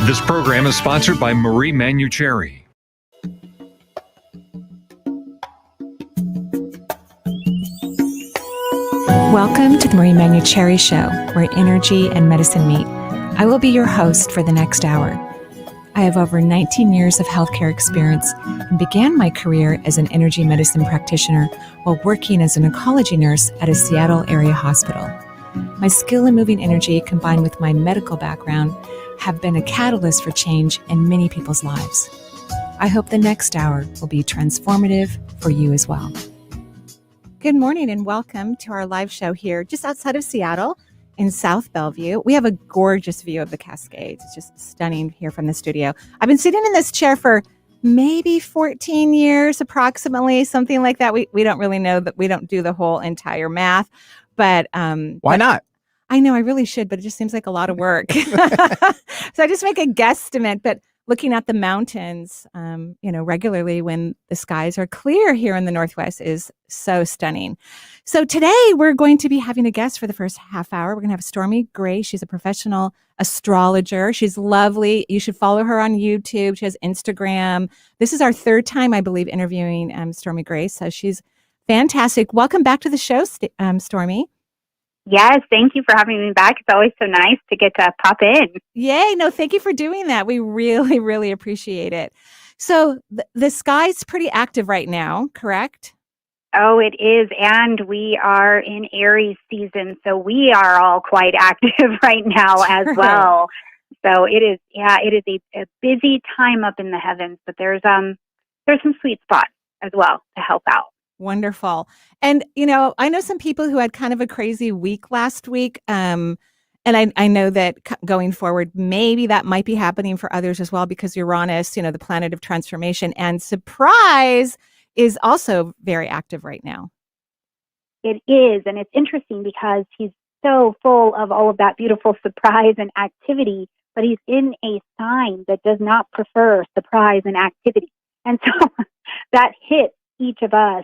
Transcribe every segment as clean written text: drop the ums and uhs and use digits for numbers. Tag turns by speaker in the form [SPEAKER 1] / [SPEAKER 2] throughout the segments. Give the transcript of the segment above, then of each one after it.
[SPEAKER 1] This program is sponsored by Manuchehri.
[SPEAKER 2] Welcome to the Manuchehri Show, where energy and medicine meet. I will be your host for the next hour. I have over 19 years of healthcare experience and began my career as an energy medicine practitioner while working as an oncology nurse at a Seattle area hospital. My skill in moving energy combined with my medical background have been a catalyst for change in many people's lives. I hope the next hour will be transformative for you as well. Good morning and welcome to our live show here just outside of Seattle in South Bellevue. We have a gorgeous view of the Cascades. It's just stunning here from the studio. I've been sitting in this chair for maybe 14 years, approximately, something like that. We don't really know that. We don't do the whole entire math, but
[SPEAKER 3] why not?
[SPEAKER 2] I know I really should, but it just seems like a lot of work. So I just make a guesstimate, but looking at the mountains, regularly when the skies are clear here in the Northwest is so stunning. So today we're going to be having a guest for the first half hour. We're going to have Stormy Grace. She's a professional astrologer. She's lovely. You should follow her on YouTube. She has Instagram. This is our third time, I believe, interviewing Stormy Grace. So she's fantastic. Welcome back to the show, Stormy.
[SPEAKER 4] Yes, thank you for having me back. It's always so nice to get to pop in.
[SPEAKER 2] Yay. No, thank you for doing that. We really, really appreciate it. So the sky's pretty active right now, correct?
[SPEAKER 4] Oh, it is. And we are in Aries season, so we are all quite active right now as well. So it is, a busy time up in the heavens, but there's some sweet spots as well to help out.
[SPEAKER 2] Wonderful. And, I know some people who had kind of a crazy week last week. And I know that going forward, maybe that might be happening for others as well, because Uranus, the planet of transformation and surprise, is also very active right now.
[SPEAKER 4] It is. And it's interesting because he's so full of all of that beautiful surprise and activity, but he's in a sign that does not prefer surprise and activity. And so that hits each of us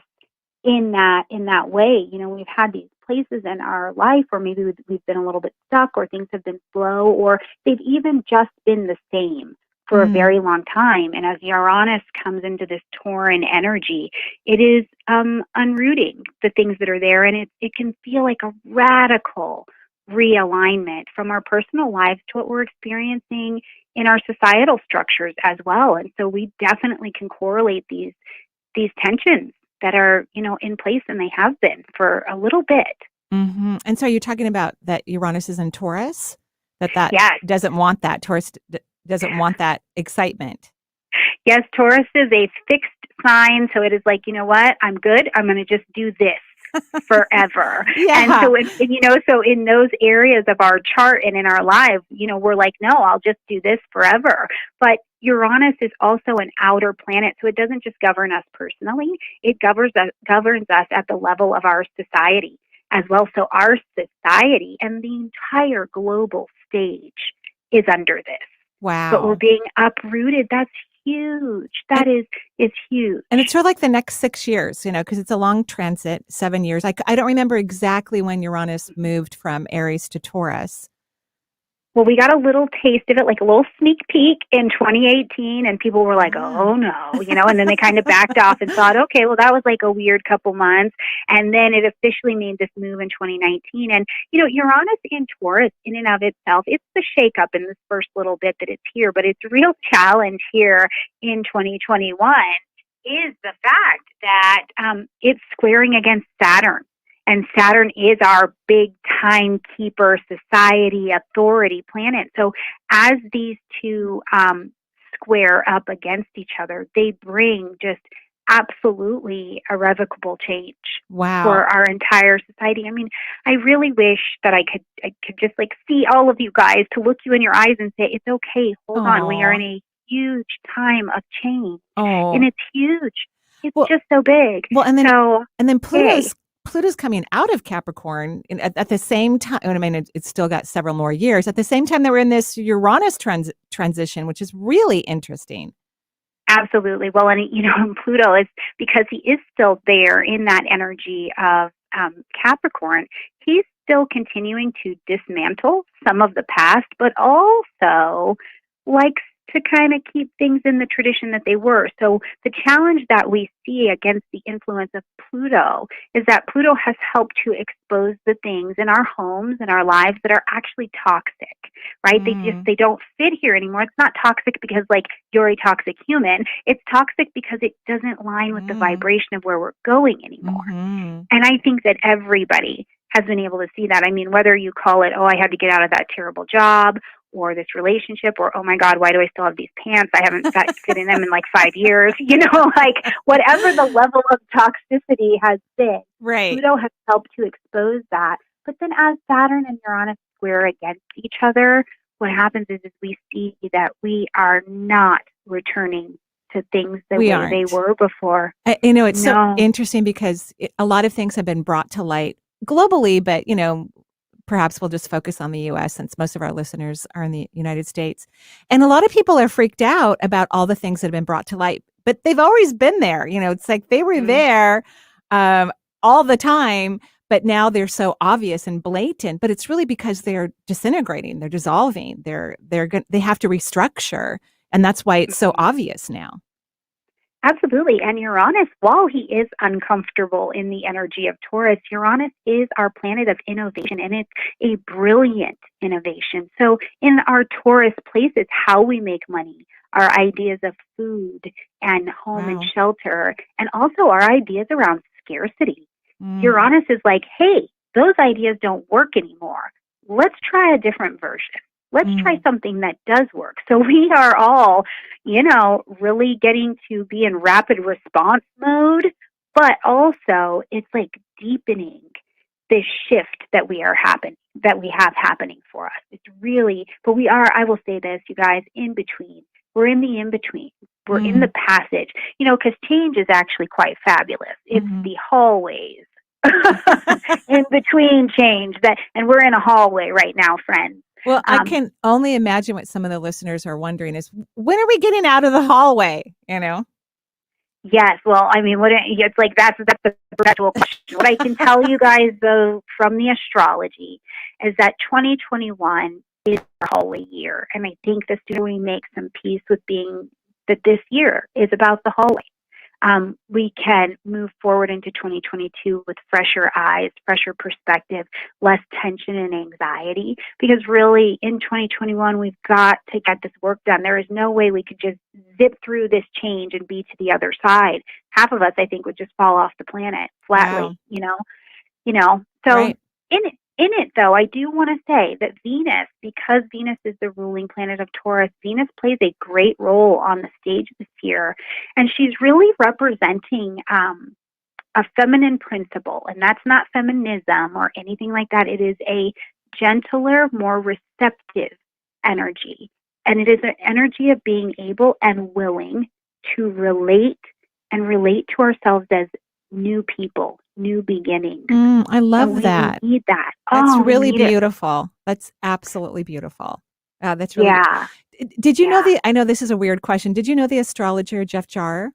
[SPEAKER 4] in that way. We've had these places in our life where maybe we've been a little bit stuck, or things have been slow, or they've even just been the same for a very long time. And as Uranus comes into this Tauran energy, it is unrooting the things that are there, and it can feel like a radical realignment from our personal lives to what we're experiencing in our societal structures as well. And so we definitely can correlate these tensions that are, in place, and they have been for a little bit.
[SPEAKER 2] Mm-hmm. And so you're talking about that Uranus is in Taurus, that
[SPEAKER 4] yes.
[SPEAKER 2] doesn't want that. Taurus doesn't want that excitement.
[SPEAKER 4] Yes, Taurus is a fixed sign. So it is like, you know what? I'm good. I'm going to just do this forever.
[SPEAKER 2] Yeah.
[SPEAKER 4] And so, so in those areas of our chart and in our life, we're like, no, I'll just do this forever. But Uranus is also an outer planet, so it doesn't just govern us personally. It governs us at the level of our society as well. So our society and the entire global stage is under this.
[SPEAKER 2] Wow.
[SPEAKER 4] But we're being uprooted. That's huge. That is huge.
[SPEAKER 2] And it's for like the next 6 years, because it's a long transit, 7 years. I don't remember exactly when Uranus moved from Aries to Taurus.
[SPEAKER 4] Well, we got a little taste of it, like a little sneak peek in 2018, and people were like, oh no, and then they kind of backed off and thought, okay, well, that was like a weird couple months. And then it officially made this move in 2019. And, Uranus in Taurus in and of itself, it's the shakeup in this first little bit that it's here, but its real challenge here in 2021 is the fact that it's squaring against Saturn. And Saturn is our big timekeeper, society, authority planet. So as these two square up against each other, they bring just absolutely irrevocable change.
[SPEAKER 2] Wow.
[SPEAKER 4] For our entire society. I mean, I really wish that I could just like see all of you guys, to look you in your eyes and say, it's okay, hold on. We are in a huge time of change. And it's huge. It's just so big.
[SPEAKER 2] Well, and then Pluto's coming out of Capricorn at the same time. I mean, it's still got several more years. At the same time that we're in this Uranus transition, which is really interesting.
[SPEAKER 4] Absolutely. Well, and Pluto is, because he is still there in that energy of Capricorn, he's still continuing to dismantle some of the past, but also likes to kind of keep things in the tradition that they were. So the challenge that we see against the influence of Pluto is that Pluto has helped to expose the things in our homes and our lives that are actually toxic, right? They don't fit here anymore. It's not toxic because like you're a toxic human. It's toxic because it doesn't line with the vibration of where we're going anymore. And I think that everybody has been able to see that. I mean, whether you call it, oh, I had to get out of that terrible job, or this relationship, or, oh my God, why do I still have these pants? I haven't fit in them in like 5 years. You know, like whatever the level of toxicity has been,
[SPEAKER 2] right.
[SPEAKER 4] Pluto has helped to expose that. But then as Saturn and Uranus square against each other, what happens is we see that we are not returning to things the way they were before.
[SPEAKER 2] It's so interesting because a lot of things have been brought to light globally, but, perhaps we'll just focus on the U.S. since most of our listeners are in the United States. And a lot of people are freaked out about all the things that have been brought to light, but they've always been there. It's like they were there all the time, but now they're so obvious and blatant. But it's really because they're disintegrating, they're dissolving, they have to restructure, and that's why it's so obvious now.
[SPEAKER 4] Absolutely. And Uranus, while he is uncomfortable in the energy of Taurus, Uranus is our planet of innovation, and it's a brilliant innovation. So in our Taurus places, how we make money, our ideas of food and home and shelter, and also our ideas around scarcity. Uranus is like, hey, those ideas don't work anymore. Let's try a different version. Let's try something that does work. So we are all, really getting to be in rapid response mode, but also it's like deepening this shift that we have happening for us. It's really, but we are, I will say this, you guys, in between. We're in the in-between. We're in the passage, because change is actually quite fabulous. It's the hallways in between change and we're in a hallway right now, friends.
[SPEAKER 2] Well, I can only imagine what some of the listeners are wondering is, when are we getting out of the hallway?
[SPEAKER 4] Yes. Well, I mean, it's like that's the perpetual question. What I can tell you guys, though, from the astrology, is that 2021 is our hallway year, and I think the sooner we make some peace with being that this year is about the hallway, we can move forward into 2022 with fresher eyes, fresher perspective, less tension and anxiety. Because really, in 2021, we've got to get this work done. There is no way we could just zip through this change and be to the other side. Half of us, I think, would just fall off the planet flatly. So
[SPEAKER 2] right.
[SPEAKER 4] In it, though, I do want to say that Venus, because Venus is the ruling planet of Taurus, Venus plays a great role on the stage this year. And she's really representing a feminine principle. And that's not feminism or anything like that. It is a gentler, more receptive energy. And it is an energy of being able and willing to relate to ourselves as new people, new beginnings.
[SPEAKER 2] I love that.
[SPEAKER 4] We need that.
[SPEAKER 2] That's really beautiful. That's absolutely beautiful. That's really good. Did you know I know this is a weird question. Did you know the astrologer Jeff Jauer?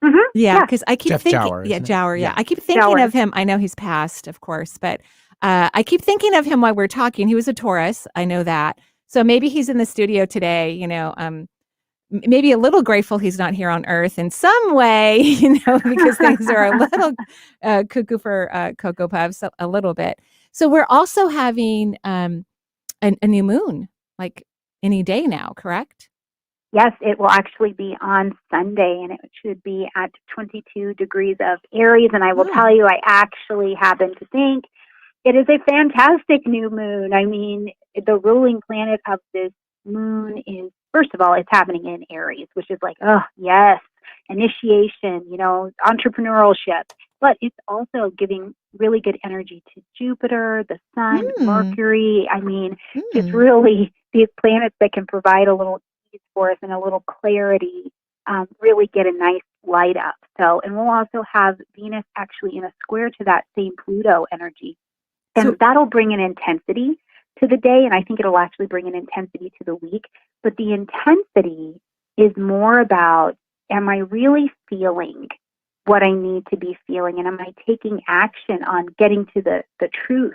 [SPEAKER 4] Mm-hmm.
[SPEAKER 2] Yeah, because I keep
[SPEAKER 3] Jeff
[SPEAKER 2] thinking,
[SPEAKER 3] Jauer,
[SPEAKER 2] I keep thinking of him. I know he's passed, of course, but I keep thinking of him while we're talking. He was a Taurus. I know that. So maybe he's in the studio today, maybe a little grateful he's not here on Earth in some way, because things are a little cuckoo for Cocoa Puffs, a little bit. So we're also having a new moon, like any day now, correct?
[SPEAKER 4] Yes, it will actually be on Sunday, and it should be at 22 degrees of Aries. And I will tell you, I actually happen to think it is a fantastic new moon. I mean, the ruling planet of this moon is, first of all, it's happening in Aries, which is like, oh, yes, initiation, entrepreneurship. But it's also giving really good energy to Jupiter, the Sun, Mercury. I mean, just really these planets that can provide a little ease for us and a little clarity, really get a nice light up. So, and we'll also have Venus actually in a square to that same Pluto energy. And that'll bring an intensity to the day, and I think it'll actually bring an intensity to the week. But the intensity is more about, am I really feeling what I need to be feeling? And am I taking action on getting to the truth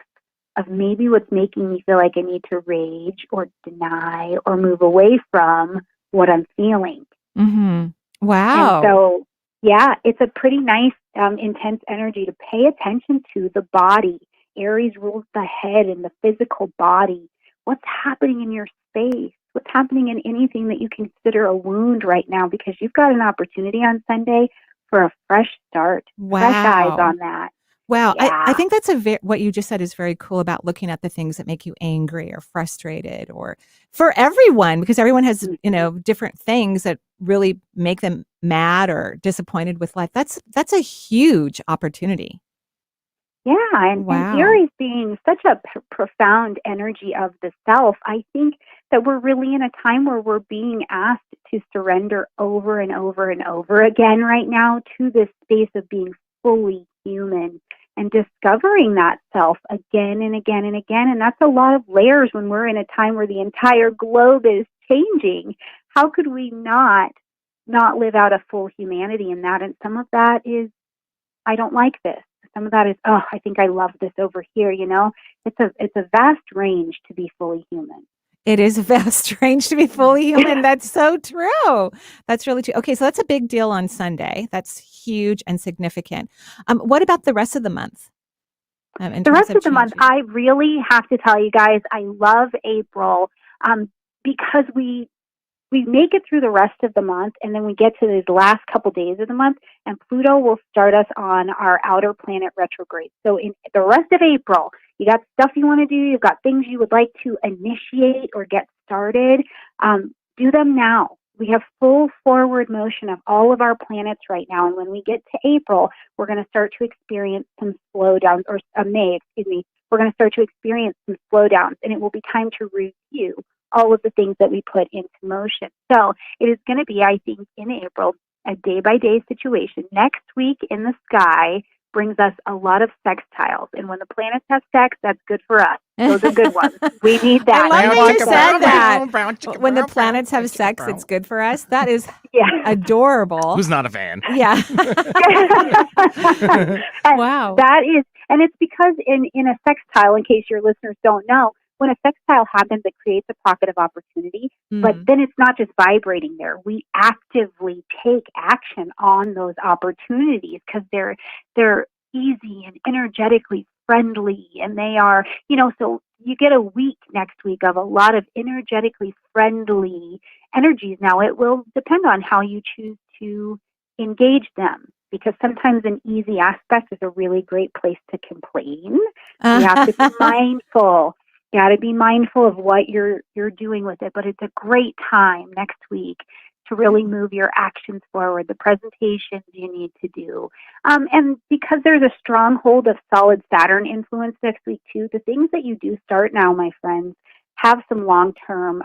[SPEAKER 4] of maybe what's making me feel like I need to rage or deny or move away from what I'm feeling.
[SPEAKER 2] Mm-hmm.
[SPEAKER 4] And
[SPEAKER 2] Wow.
[SPEAKER 4] so, yeah, it's a pretty nice, intense energy to pay attention to the body. Aries rules the head and the physical body. What's happening in your space? What's happening in anything that you consider a wound right now? Because you've got an opportunity on Sunday for a fresh start, fresh eyes
[SPEAKER 2] Wow.
[SPEAKER 4] on that.
[SPEAKER 2] Wow. I
[SPEAKER 4] Yeah.
[SPEAKER 2] think that's what you just said is very cool about looking at the things that make you angry or frustrated, or for everyone, because everyone has, different things that really make them mad or disappointed with life. That's a huge opportunity.
[SPEAKER 4] Yeah, and
[SPEAKER 2] Wow.
[SPEAKER 4] Aries being such a profound energy of the self, I think that we're really in a time where we're being asked to surrender over and over and over again right now to this space of being fully human and discovering that self again and again and again. And that's a lot of layers when we're in a time where the entire globe is changing. How could we not live out a full humanity in that? And some of that is, I don't like this. Some of that is, oh, I think I love this over here. It's a vast range to be fully human.
[SPEAKER 2] It is a vast range to be fully human. That's so true. That's really true. Okay, so that's a big deal on Sunday. That's huge and significant. What about the rest of the month? In
[SPEAKER 4] The
[SPEAKER 2] terms
[SPEAKER 4] rest
[SPEAKER 2] of
[SPEAKER 4] of the month,
[SPEAKER 2] changing?
[SPEAKER 4] I really have to tell you guys, I love April because we make it through the rest of the month, and then we get to these last couple days of the month, and Pluto will start us on our outer planet retrograde. So in the rest of April, you got stuff you want to do, you've got things you would like to initiate or get started. Do them now. We have full forward motion of all of our planets right now, and when we get to April, we're going to start to experience some slowdowns, or May, excuse me. We're going to start to experience some slowdowns, and it will be time to review all of the things that we put into motion. So it is going to be, I think, in April, a day-by-day situation. Next week in the sky brings us a lot of sextiles. And when the planets have sex, that's good for us. Those are good ones. We need that.
[SPEAKER 2] I love that you said that.
[SPEAKER 3] that.
[SPEAKER 2] When the planets have sex, it's good for us. That is adorable.
[SPEAKER 3] Who's not a fan?
[SPEAKER 2] Yeah. Wow.
[SPEAKER 4] That is, and it's because in a sextile, in case your listeners don't know, when a sextile happens, it creates a pocket of opportunity, but then it's not just vibrating there. We actively take action on those opportunities because they're easy and energetically friendly, and they are, so you get a week next week of a lot of energetically friendly energies. Now, it will depend on how you choose to engage them, because sometimes an easy aspect is a really great place to complain. You have to be mindful. You got to be mindful of what you're doing with it, but it's a great time next week to really move your actions forward, the presentations you need to do. And because there's a stronghold of solid Saturn influence next week too, the things that you do start now, my friends, have some long-term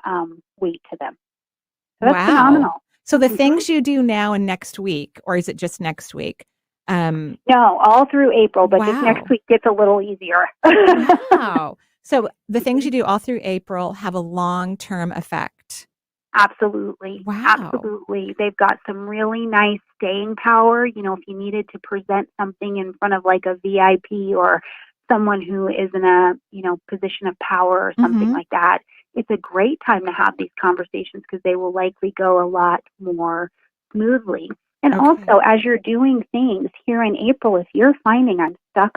[SPEAKER 4] weight to them. So that's phenomenal.
[SPEAKER 2] So the things you do now and next week, or is it just next week?
[SPEAKER 4] No, all through April, but just next week gets a little easier.
[SPEAKER 2] Wow. So the things you do all through April have a long-term effect.
[SPEAKER 4] Absolutely.
[SPEAKER 2] Wow.
[SPEAKER 4] Absolutely. They've got some really nice staying power. If you needed to present something in front of like a VIP or someone who is in a, position of power or something like that, it's a great time to have these conversations because they will likely go a lot more smoothly. And also, as you're doing things here in April, if you're finding I'm stuck,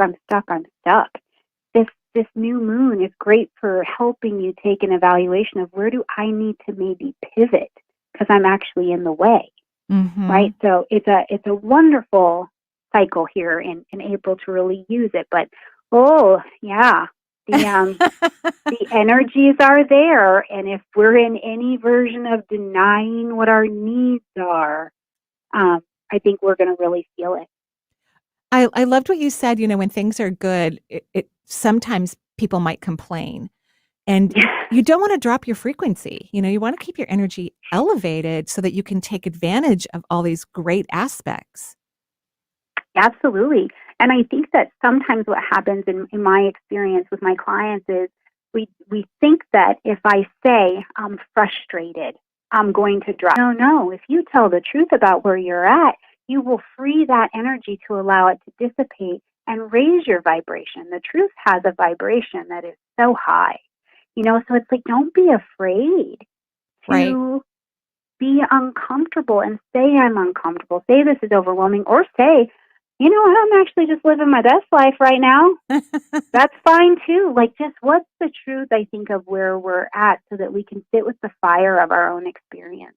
[SPEAKER 4] this new moon is great for helping you take an evaluation of where do I need to maybe pivot because I'm actually in the way, right? So it's a wonderful cycle here in April to really use it. But the energies are there, and if we're in any version of denying what our needs are, I think we're going to really feel it.
[SPEAKER 2] I loved what you said, when things are good, it sometimes people might complain. And you don't want to drop your frequency. You want to keep your energy elevated so that you can take advantage of all these great aspects.
[SPEAKER 4] Absolutely. And I think that sometimes what happens in my experience with my clients is we think that if I say I'm frustrated, I'm going to drop. No. If you tell the truth about where you're at, you will free that energy to allow it to dissipate and raise your vibration. The truth has a vibration that is so high, so it's like, don't be afraid
[SPEAKER 2] Right.
[SPEAKER 4] to be uncomfortable and say, I'm uncomfortable. Say this is overwhelming, or say, I'm actually just living my best life right now. That's fine too. Like, just what's the truth, I think, of where we're at so that we can sit with the fire of our own experience.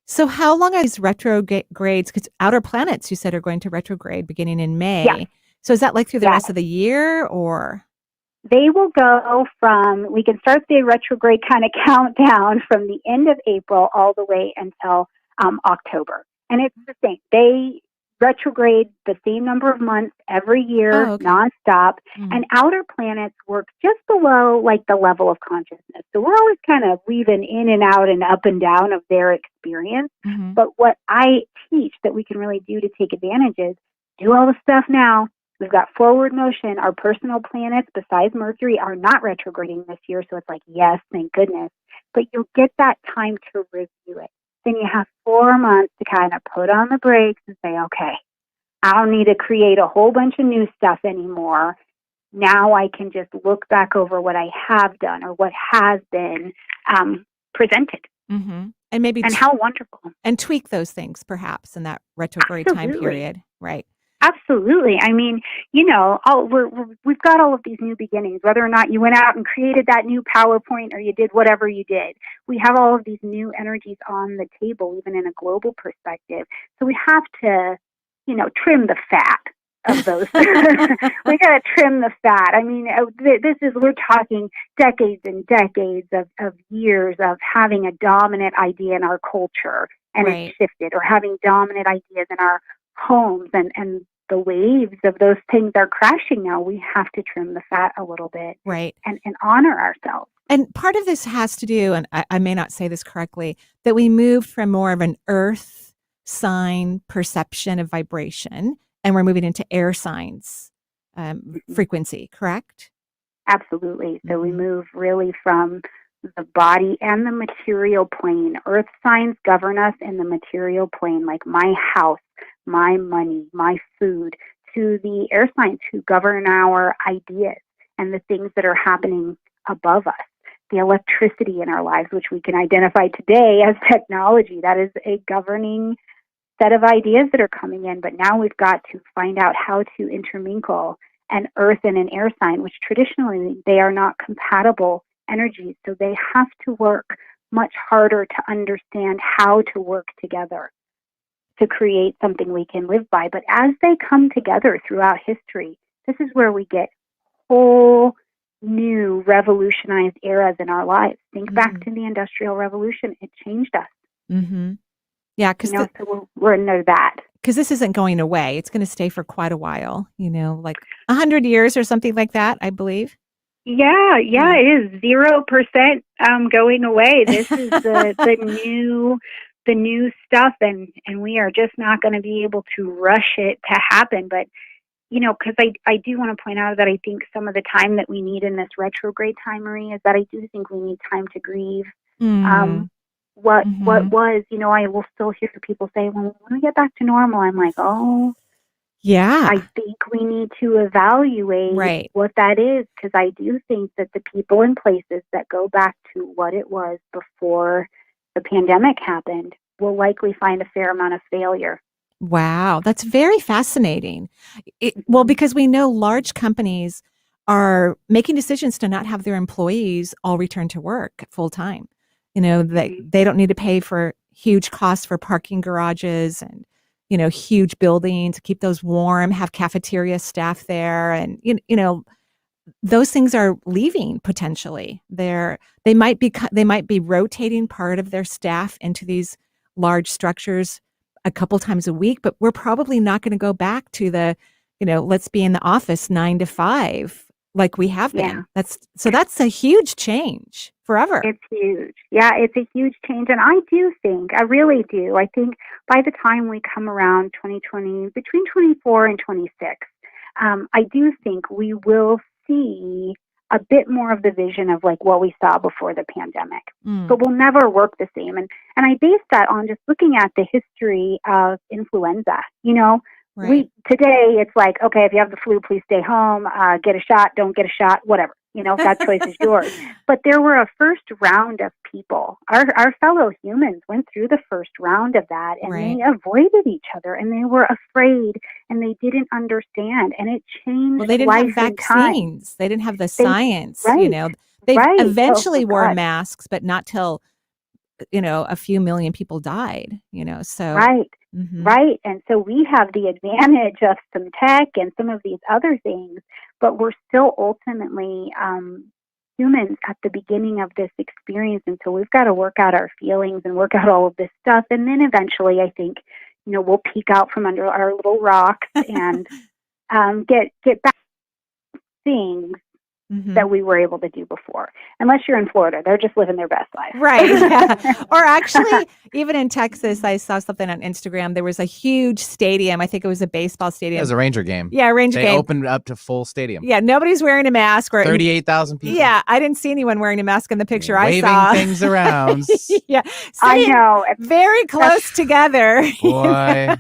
[SPEAKER 2] So how long are these retrogrades? Because outer planets, you said, are going to retrograde beginning in May.
[SPEAKER 4] Yeah.
[SPEAKER 2] So is that like through the
[SPEAKER 4] Yeah.
[SPEAKER 2] rest of the year, or?
[SPEAKER 4] They will go we can start the retrograde kind of countdown from the end of April all the way until October. And it's the same. They retrograde the same number of months every year,
[SPEAKER 2] Okay.
[SPEAKER 4] nonstop.
[SPEAKER 2] Mm.
[SPEAKER 4] And outer planets work just below like the level of consciousness. So we're always kind of weaving in and out and up and down of their experience.
[SPEAKER 2] Mm-hmm.
[SPEAKER 4] But what I teach that we can really do to take advantage is do all the stuff now. We've got forward motion. Our personal planets, besides Mercury, are not retrograding this year. So it's like, yes, thank goodness. But you'll get that time to review it. Then you have 4 months to kind of put on the brakes and say, okay, I don't need to create a whole bunch of new stuff anymore. Now I can just look back over what I have done or what has been presented.
[SPEAKER 2] Mm-hmm. And maybe
[SPEAKER 4] how wonderful.
[SPEAKER 2] And tweak those things perhaps in that retrograde time period. Right.
[SPEAKER 4] Absolutely. I mean, we've got all of these new beginnings, whether or not you went out and created that new PowerPoint or you did whatever you did. We have all of these new energies on the table, even in a global perspective. So we have to, trim the fat of those. We got to trim the fat. I mean, we're talking decades and decades of years of having a dominant idea in our culture, and
[SPEAKER 2] Right.
[SPEAKER 4] It's shifted, or having dominant ideas in our homes, and the waves of those things are crashing now. We have to trim the fat a little bit,
[SPEAKER 2] Right.
[SPEAKER 4] and honor ourselves.
[SPEAKER 2] And part of this has to do, and I may not say this correctly, that we moved from more of an earth sign perception of vibration, and we're moving into air signs frequency, correct?
[SPEAKER 4] Absolutely. So we move really from the body and the material plane. Earth signs govern us in the material plane, like my house, my money, my food, to the air signs who govern our ideas and the things that are happening above us. The electricity in our lives, which we can identify today as technology, that is a governing set of ideas that are coming in. But now we've got to find out how to intermingle an earth and an air sign, which traditionally they are not compatible energies. So they have to work much harder to understand how to work together to create something we can live by. But as they come together throughout history, this is where we get whole new revolutionized eras in our lives. Think back to the Industrial Revolution. It changed us.
[SPEAKER 2] Mm-hmm. Yeah, because
[SPEAKER 4] so we're into that.
[SPEAKER 2] Because this isn't going away. It's going to stay for quite a while, like 100 years or something like that, I believe.
[SPEAKER 4] Yeah, it is 0% going away. This is the new stuff, and we are just not going to be able to rush it to happen. But because I do want to point out that I think some of the time that we need in this retrograde time, Marie, is that I do think we need time to grieve. What was, I will still hear people say, well, when we get back to normal, I'm like, oh,
[SPEAKER 2] yeah,
[SPEAKER 4] I think we need to evaluate what that is, because I do think that the people and places that go back to what it was before the pandemic happened will likely find a fair amount of failure.
[SPEAKER 2] Wow, that's very fascinating. Well, because we know large companies are making decisions to not have their employees all return to work full time. They don't need to pay for huge costs for parking garages and, huge buildings, keep those warm, have cafeteria staff there. And, those things are leaving potentially. They might be rotating part of their staff into these large structures a couple times a week, but we're probably not going to go back to the, let's be in the office 9 to 5 like we have been. That's a huge change forever.
[SPEAKER 4] It's huge. Yeah, it's a huge change. And I really do. I think by the time we come around 2020, between 24 and 26, I do think we will see a bit more of the vision of like what we saw before the pandemic. But we'll never work the same. And I base that on just looking at the history of influenza. Today it's like, okay, if you have the flu, please stay home, get a shot, don't get a shot, whatever. That choice is yours. But there were a first round of people. Our fellow humans went through the first round of that, and they avoided each other, and they were afraid, and they didn't understand, and it changed.
[SPEAKER 2] Well, they didn't have vaccines. They didn't have the science. They eventually wore masks, but not till a few million people died. So
[SPEAKER 4] right. And so we have the advantage of some tech and some of these other things, but we're still ultimately humans at the beginning of this experience. And so we've got to work out our feelings and work out all of this stuff. And then eventually, I think, we'll peek out from under our little rocks and get back to things that we were able to do before. Unless you're in Florida, they're just living their best life.
[SPEAKER 2] Right. Yeah. Or actually, even in Texas, I saw something on Instagram. There was a huge stadium. I think it was a baseball stadium.
[SPEAKER 3] It was a Ranger game.
[SPEAKER 2] Yeah, Ranger game.
[SPEAKER 3] They opened up to full stadium.
[SPEAKER 2] Yeah, nobody's wearing a mask.
[SPEAKER 3] 38,000 people.
[SPEAKER 2] Yeah, I didn't see anyone wearing a mask in the picture
[SPEAKER 3] I
[SPEAKER 2] saw.
[SPEAKER 3] Waving things around.
[SPEAKER 2] Yeah.
[SPEAKER 4] I know.
[SPEAKER 2] Very close together.
[SPEAKER 3] Boy.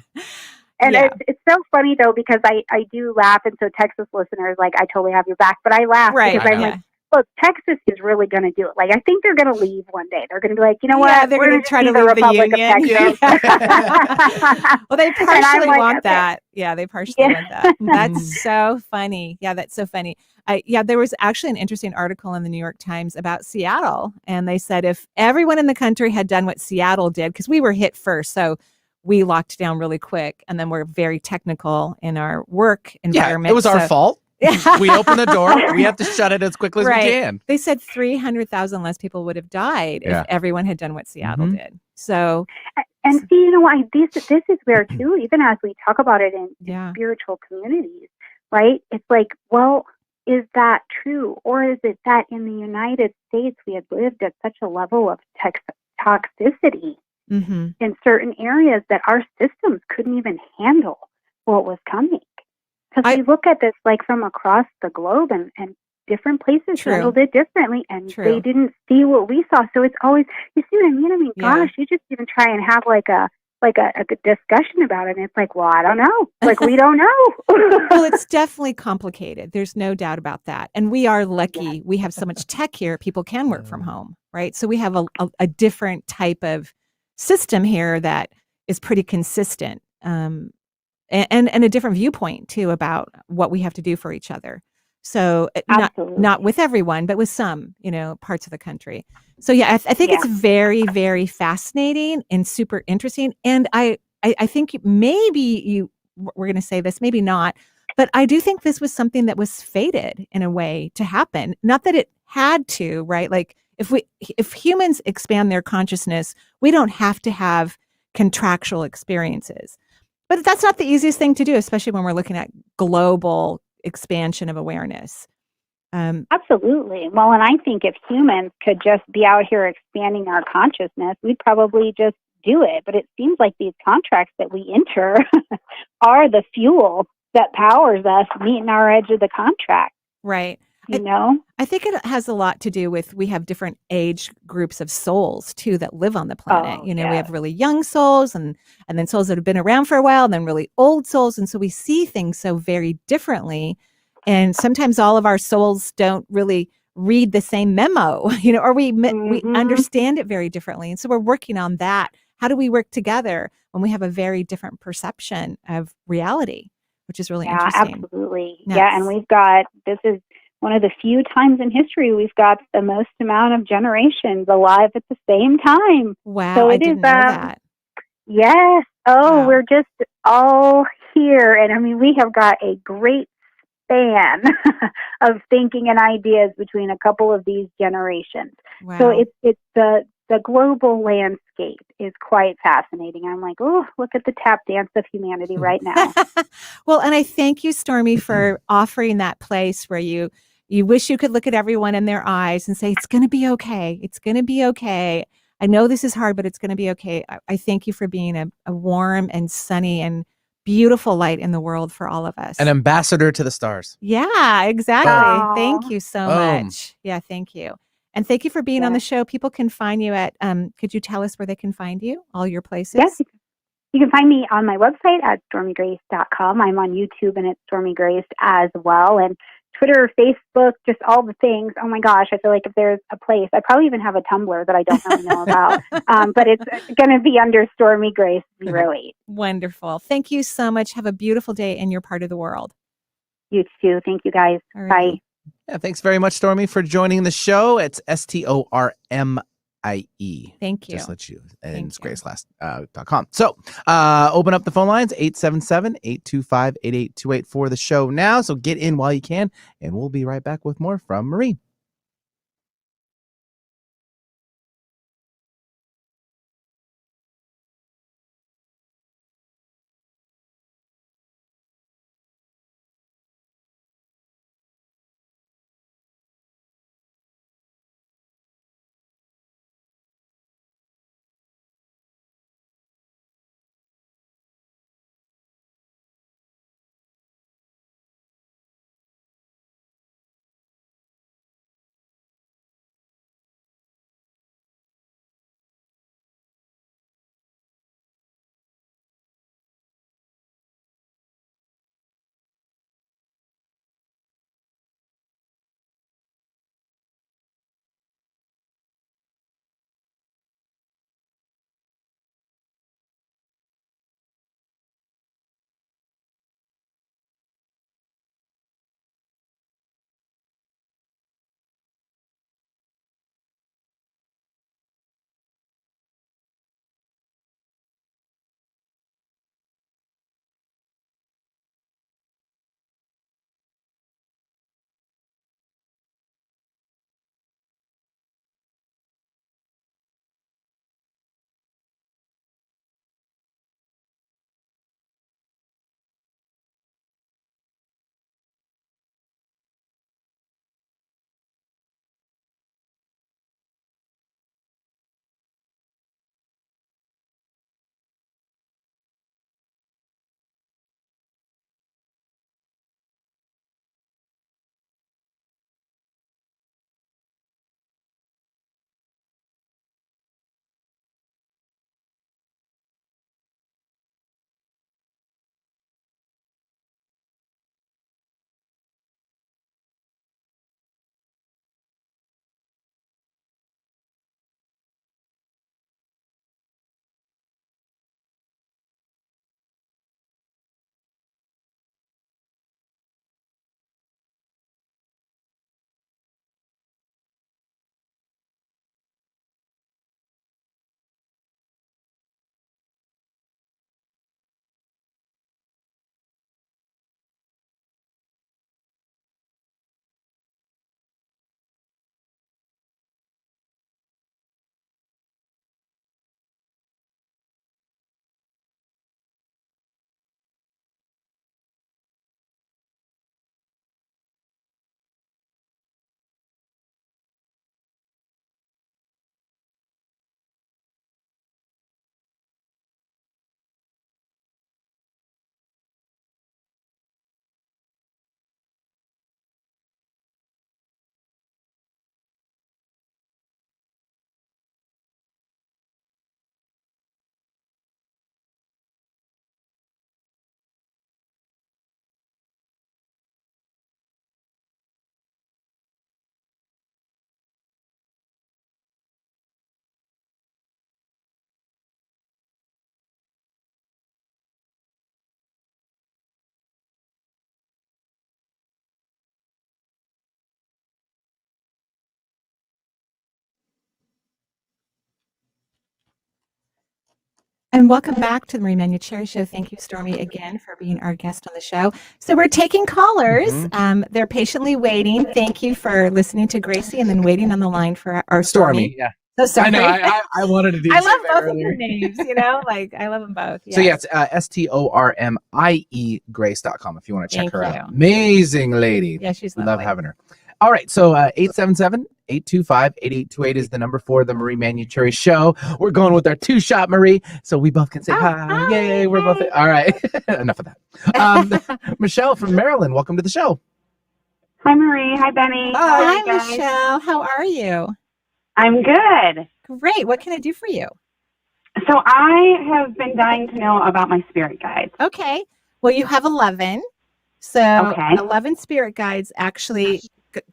[SPEAKER 4] And it's so funny, though, because I do laugh. And so Texas listeners, I totally have your back. But I laugh because I'm like, look, Texas is really going to do it. I think they're going to leave one day. They're going to be like, you know what?
[SPEAKER 2] They're going to try to leave the Union. Well, they partially want that. Yeah, they partially want that. That's so funny. Yeah, that's so funny. There was actually an interesting article in the New York Times about Seattle. And they said if everyone in the country had done what Seattle did, because we were hit first, so we locked down really quick, and then we're very technical in our work environment.
[SPEAKER 3] Yeah, it was our fault. We opened the door. We have to shut it as quickly as we can.
[SPEAKER 2] They said 300,000 less people would have died if everyone had done what Seattle did. So,
[SPEAKER 4] and see, this is where too, even as we talk about it in spiritual communities, right? It's like, well, is that true, or is it that in the United States we had lived at such a level of toxicity? In certain areas that our systems couldn't even handle what was coming. Because we look at this from across the globe, and different places handled it differently, and they didn't see what we saw. So it's always, you see what I mean? I mean, gosh, you just even try and have a good discussion about it, and it's like, well, I don't know. We don't know.
[SPEAKER 2] Well, it's definitely complicated. There's no doubt about that. And we are lucky. We have so much tech here. People can work from home, right? So we have a different type of system here that is pretty consistent, and a different viewpoint too about what we have to do for each other. So not with everyone, but with some, parts of the country. So I think it's very, very fascinating and super interesting. And I think maybe we're going to say this, maybe not, but I do think this was something that was fated in a way to happen. Not that it had to, right? If humans expand their consciousness, we don't have to have contractual experiences. But that's not the easiest thing to do, especially when we're looking at global expansion of awareness.
[SPEAKER 4] Absolutely. Well, and I think if humans could just be out here expanding our consciousness, we'd probably just do it. But it seems like these contracts that we enter are the fuel that powers us meeting our edge of the contract.
[SPEAKER 2] Right.
[SPEAKER 4] I
[SPEAKER 2] think it has a lot to do with, we have different age groups of souls too that live on the planet. We have really young souls and then souls that have been around for a while, and then really old souls. And so we see things so very differently. And sometimes all of our souls don't really read the same memo, or we understand it very differently. And so we're working on that. How do we work together when we have a very different perception of reality, which is really interesting.
[SPEAKER 4] Absolutely. Yes. Yeah. And this is one of the few times in history we've got the most amount of generations alive at the same time.
[SPEAKER 2] Wow, so I didn't know that.
[SPEAKER 4] Yes. We're just all here. And I mean, we have got a great span of thinking and ideas between a couple of these generations.
[SPEAKER 2] Wow.
[SPEAKER 4] So it's the global landscape is quite fascinating. I'm like, oh, look at the tap dance of humanity right now.
[SPEAKER 2] Well, and I thank you, Stormy, for offering that place where you wish you could look at everyone in their eyes and say, it's going to be okay. It's going to be okay. I know this is hard, but it's going to be okay. I thank you for being a warm and sunny and beautiful light in the world for all of us.
[SPEAKER 3] An ambassador to the stars.
[SPEAKER 2] Yeah, exactly. Oh. Thank you so much. Yeah, thank you. And thank you for being on the show. People can find you at, could you tell us where they can find you? All your places?
[SPEAKER 4] Yes. You can find me on my website at stormygrace.com. I'm on YouTube and it's Stormy Grace as well. And Twitter, Facebook, just all the things. Oh my gosh, I feel like if there's a place, I probably even have a Tumblr that I don't really know about, but it's going to be under Stormy Grace 08.
[SPEAKER 2] Wonderful. Thank you so much. Have a beautiful day in your part of the world.
[SPEAKER 4] You too. Thank you guys.
[SPEAKER 2] All
[SPEAKER 4] Bye.
[SPEAKER 2] right.
[SPEAKER 3] Yeah, thanks very much, Stormy, for joining the show. It's STORMIE.
[SPEAKER 2] Thank you.
[SPEAKER 3] Just let you. And
[SPEAKER 2] Thank
[SPEAKER 3] it's
[SPEAKER 2] you.
[SPEAKER 3] gracelast.com. So open up the phone lines, 877-825-8828 for the show now. So get in while you can, and we'll be right back with more from Marie.
[SPEAKER 2] And welcome back to the Marie Manuchehri Show. Thank you, Stormy, again for being our guest on the show. So we're taking callers. They're patiently waiting. Thank you for listening to Gracie and then waiting on the line for our Stormy.
[SPEAKER 3] Yeah.
[SPEAKER 2] So sorry.
[SPEAKER 3] I know. I wanted to do
[SPEAKER 2] I
[SPEAKER 3] the
[SPEAKER 2] love
[SPEAKER 3] same
[SPEAKER 2] both
[SPEAKER 3] earlier.
[SPEAKER 2] of their names, I love them both.
[SPEAKER 3] So yeah, it's STORMIE Grace.com if you want to check
[SPEAKER 2] Thank
[SPEAKER 3] her
[SPEAKER 2] you.
[SPEAKER 3] out. Amazing lady.
[SPEAKER 2] Yeah, she's
[SPEAKER 3] We
[SPEAKER 2] lovely.
[SPEAKER 3] love having her. All right, so 877-825-8828 is the number for the Marie Manuchehri Show. We're going with our two-shot Marie, so we both can say hi. Yay, we're both. All right, enough of that. Michelle from Maryland, welcome to the show.
[SPEAKER 5] Hi, Marie. Hi, Benny.
[SPEAKER 2] Hi, Michelle. How are you?
[SPEAKER 5] I'm good.
[SPEAKER 2] Great. What can I do for you?
[SPEAKER 5] So I have been dying to know about my spirit guides.
[SPEAKER 2] Okay. Well, you have 11. So
[SPEAKER 5] Okay.
[SPEAKER 2] 11 spirit guides actually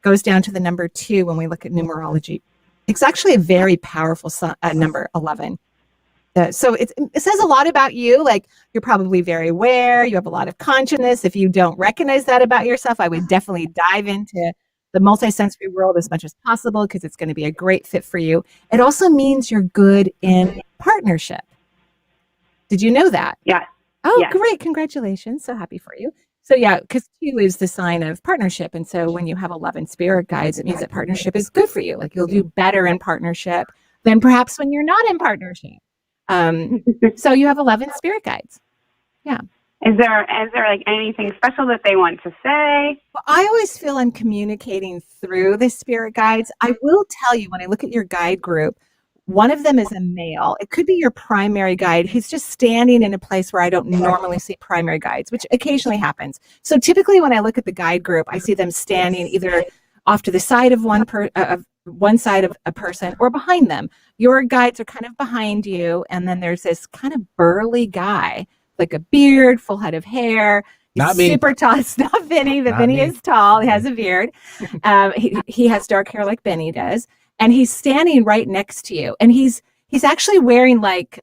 [SPEAKER 2] goes down to the number 2 when we look at numerology. It's actually a very powerful number, 11. So it says a lot about you. Like, you're probably very aware. You have a lot of consciousness. If you don't recognize that about yourself, I would definitely dive into the multisensory world as much as possible, because it's going to be a great fit for you. It also means you're good in partnership. Did you know that?
[SPEAKER 5] Yes.
[SPEAKER 2] Oh,
[SPEAKER 5] Yes.
[SPEAKER 2] great. Congratulations. So happy for you. So yeah, because 2 is the sign of partnership. And so when you have 11 spirit guides, it means that partnership is good for you. Like, you'll do better in partnership than perhaps when you're not in partnership. So you have 11 spirit guides. Yeah.
[SPEAKER 5] Is there like anything special that they want to say?
[SPEAKER 2] Well, I always feel I'm communicating through the spirit guides. I will tell you, when I look at your guide group, one of them is a male. It could be your primary guide. He's just standing in a place where I don't normally see primary guides, which occasionally happens. So typically when I look at the guide group, I see them standing either off to the side of one side of a person or behind them. Your guides are kind of behind you, and then there's this kind of burly guy, like a beard, full head of hair. He's
[SPEAKER 3] Not me.
[SPEAKER 2] super tall. It's not Benny, but
[SPEAKER 3] Not
[SPEAKER 2] Benny
[SPEAKER 3] me.
[SPEAKER 2] is tall. He has a beard. He has dark hair like Benny does. And he's standing right next to you. And he's actually wearing like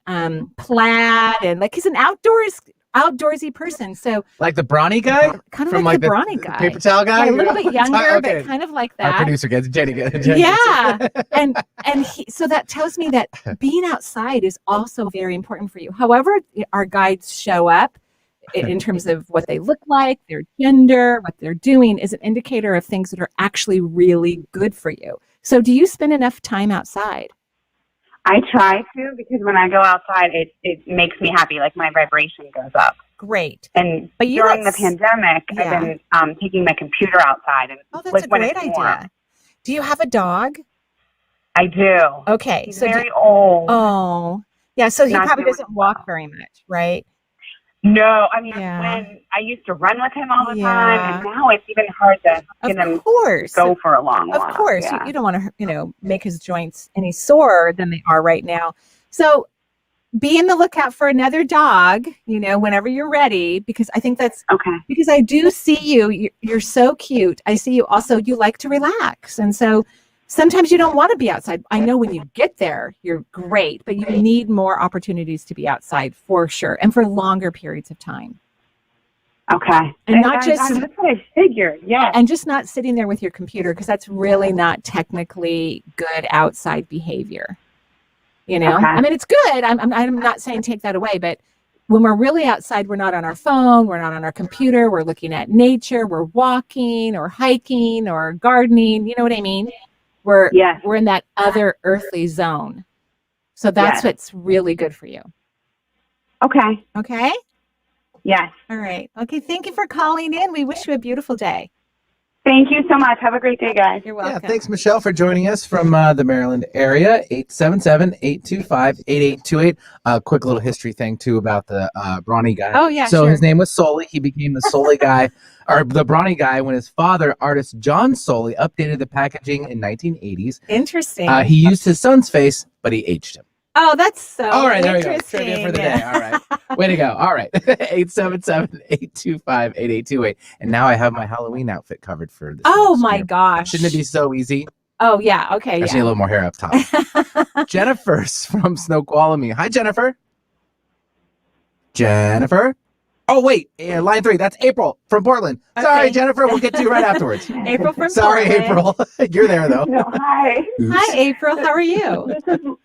[SPEAKER 2] plaid, and like he's an outdoorsy person. So
[SPEAKER 3] Like the brawny guy?
[SPEAKER 2] kind of
[SPEAKER 3] From
[SPEAKER 2] like the
[SPEAKER 3] the
[SPEAKER 2] brawny guy.
[SPEAKER 3] paper towel guy?
[SPEAKER 2] Yeah, a little bit younger,
[SPEAKER 3] Okay.
[SPEAKER 2] but kind of like
[SPEAKER 3] Our
[SPEAKER 2] that.
[SPEAKER 3] producer gets Jenny.
[SPEAKER 2] Yeah. So that tells me that being outside is also very important for you. However, our guides show up in terms of what they look like, their gender, what they're doing, is an indicator of things that are actually really good for you. So do you spend enough time outside?
[SPEAKER 5] I try to, because when I go outside, it makes me happy. Like, my vibration goes up.
[SPEAKER 2] Great.
[SPEAKER 5] And
[SPEAKER 2] But you
[SPEAKER 5] during the
[SPEAKER 2] don't
[SPEAKER 5] pandemic,
[SPEAKER 2] Yeah.
[SPEAKER 5] I've been taking my computer outside. And
[SPEAKER 2] Oh, that's
[SPEAKER 5] like
[SPEAKER 2] a
[SPEAKER 5] when
[SPEAKER 2] great
[SPEAKER 5] it's
[SPEAKER 2] idea.
[SPEAKER 5] warm.
[SPEAKER 2] Do you have a dog?
[SPEAKER 5] I do.
[SPEAKER 2] Okay.
[SPEAKER 5] He's
[SPEAKER 2] So
[SPEAKER 5] very old.
[SPEAKER 2] oh, yeah. So he
[SPEAKER 5] Not
[SPEAKER 2] probably
[SPEAKER 5] doing
[SPEAKER 2] doesn't walk
[SPEAKER 5] well.
[SPEAKER 2] very much, right?
[SPEAKER 5] No, I mean,
[SPEAKER 2] Yeah.
[SPEAKER 5] when I used to run with him all the
[SPEAKER 2] Yeah.
[SPEAKER 5] time, and now it's even hard to get him
[SPEAKER 2] Of course.
[SPEAKER 5] go for a long walk.
[SPEAKER 2] Of course,
[SPEAKER 5] Yeah.
[SPEAKER 2] you don't want to, make his joints any sorer than they are right now. So be in the lookout for another dog, whenever you're ready, because I think that's
[SPEAKER 5] Okay.
[SPEAKER 2] because I do see you. You're so cute. I see you also, you like to relax. And so sometimes you don't want to be outside. I know when you get there, you're great, but you need more opportunities to be outside for sure, and for longer periods of time.
[SPEAKER 5] Okay.
[SPEAKER 2] And not just
[SPEAKER 5] that's what I figured. Yeah.
[SPEAKER 2] and just not sitting there with your computer, because that's really not technically good outside behavior.
[SPEAKER 5] Okay.
[SPEAKER 2] I mean, it's good. I'm not saying take that away, but when we're really outside, we're not on our phone, we're not on our computer, we're looking at nature, we're walking or hiking or gardening. You know what I mean? We're in that other earthly zone. So that's what's really good for you.
[SPEAKER 5] Okay.
[SPEAKER 2] Okay?
[SPEAKER 5] Yes.
[SPEAKER 2] All right. Okay. Thank you for calling in. We wish you a beautiful day.
[SPEAKER 5] Thank you so much. Have a great day, guys.
[SPEAKER 2] You're welcome.
[SPEAKER 3] Yeah, thanks, Michelle, for joining us from the Maryland area. 877-825-8828. Quick little history thing, too, about the brawny guy.
[SPEAKER 2] Oh, yeah,
[SPEAKER 3] So
[SPEAKER 2] sure.
[SPEAKER 3] his name was Soley. He became the Soley guy, or the brawny guy, when his father, artist John Soley, updated the packaging in 1980s.
[SPEAKER 2] Interesting.
[SPEAKER 3] He used his son's face, but he aged him.
[SPEAKER 2] Oh, that's so
[SPEAKER 3] All right, there we go.
[SPEAKER 2] interesting.
[SPEAKER 3] Trivia for the day. All right. Way to go. All right. 877-825-8828. And now I have my Halloween outfit covered for this.
[SPEAKER 2] Oh,
[SPEAKER 3] next
[SPEAKER 2] my
[SPEAKER 3] year.
[SPEAKER 2] gosh.
[SPEAKER 3] Shouldn't it be so easy?
[SPEAKER 2] Oh, yeah. Okay.
[SPEAKER 3] I just need a
[SPEAKER 2] Yeah.
[SPEAKER 3] little more hair up top. Jennifer's from Snoqualmie. Hi, Jennifer. Jennifer? Oh, wait. Line 3. That's April from Portland. Sorry,
[SPEAKER 2] Okay.
[SPEAKER 3] Jennifer. We'll get to you right afterwards.
[SPEAKER 2] April from
[SPEAKER 3] Sorry,
[SPEAKER 2] Portland.
[SPEAKER 3] April. You're there, though.
[SPEAKER 5] No, hi.
[SPEAKER 3] Oops.
[SPEAKER 2] Hi, April. How are you?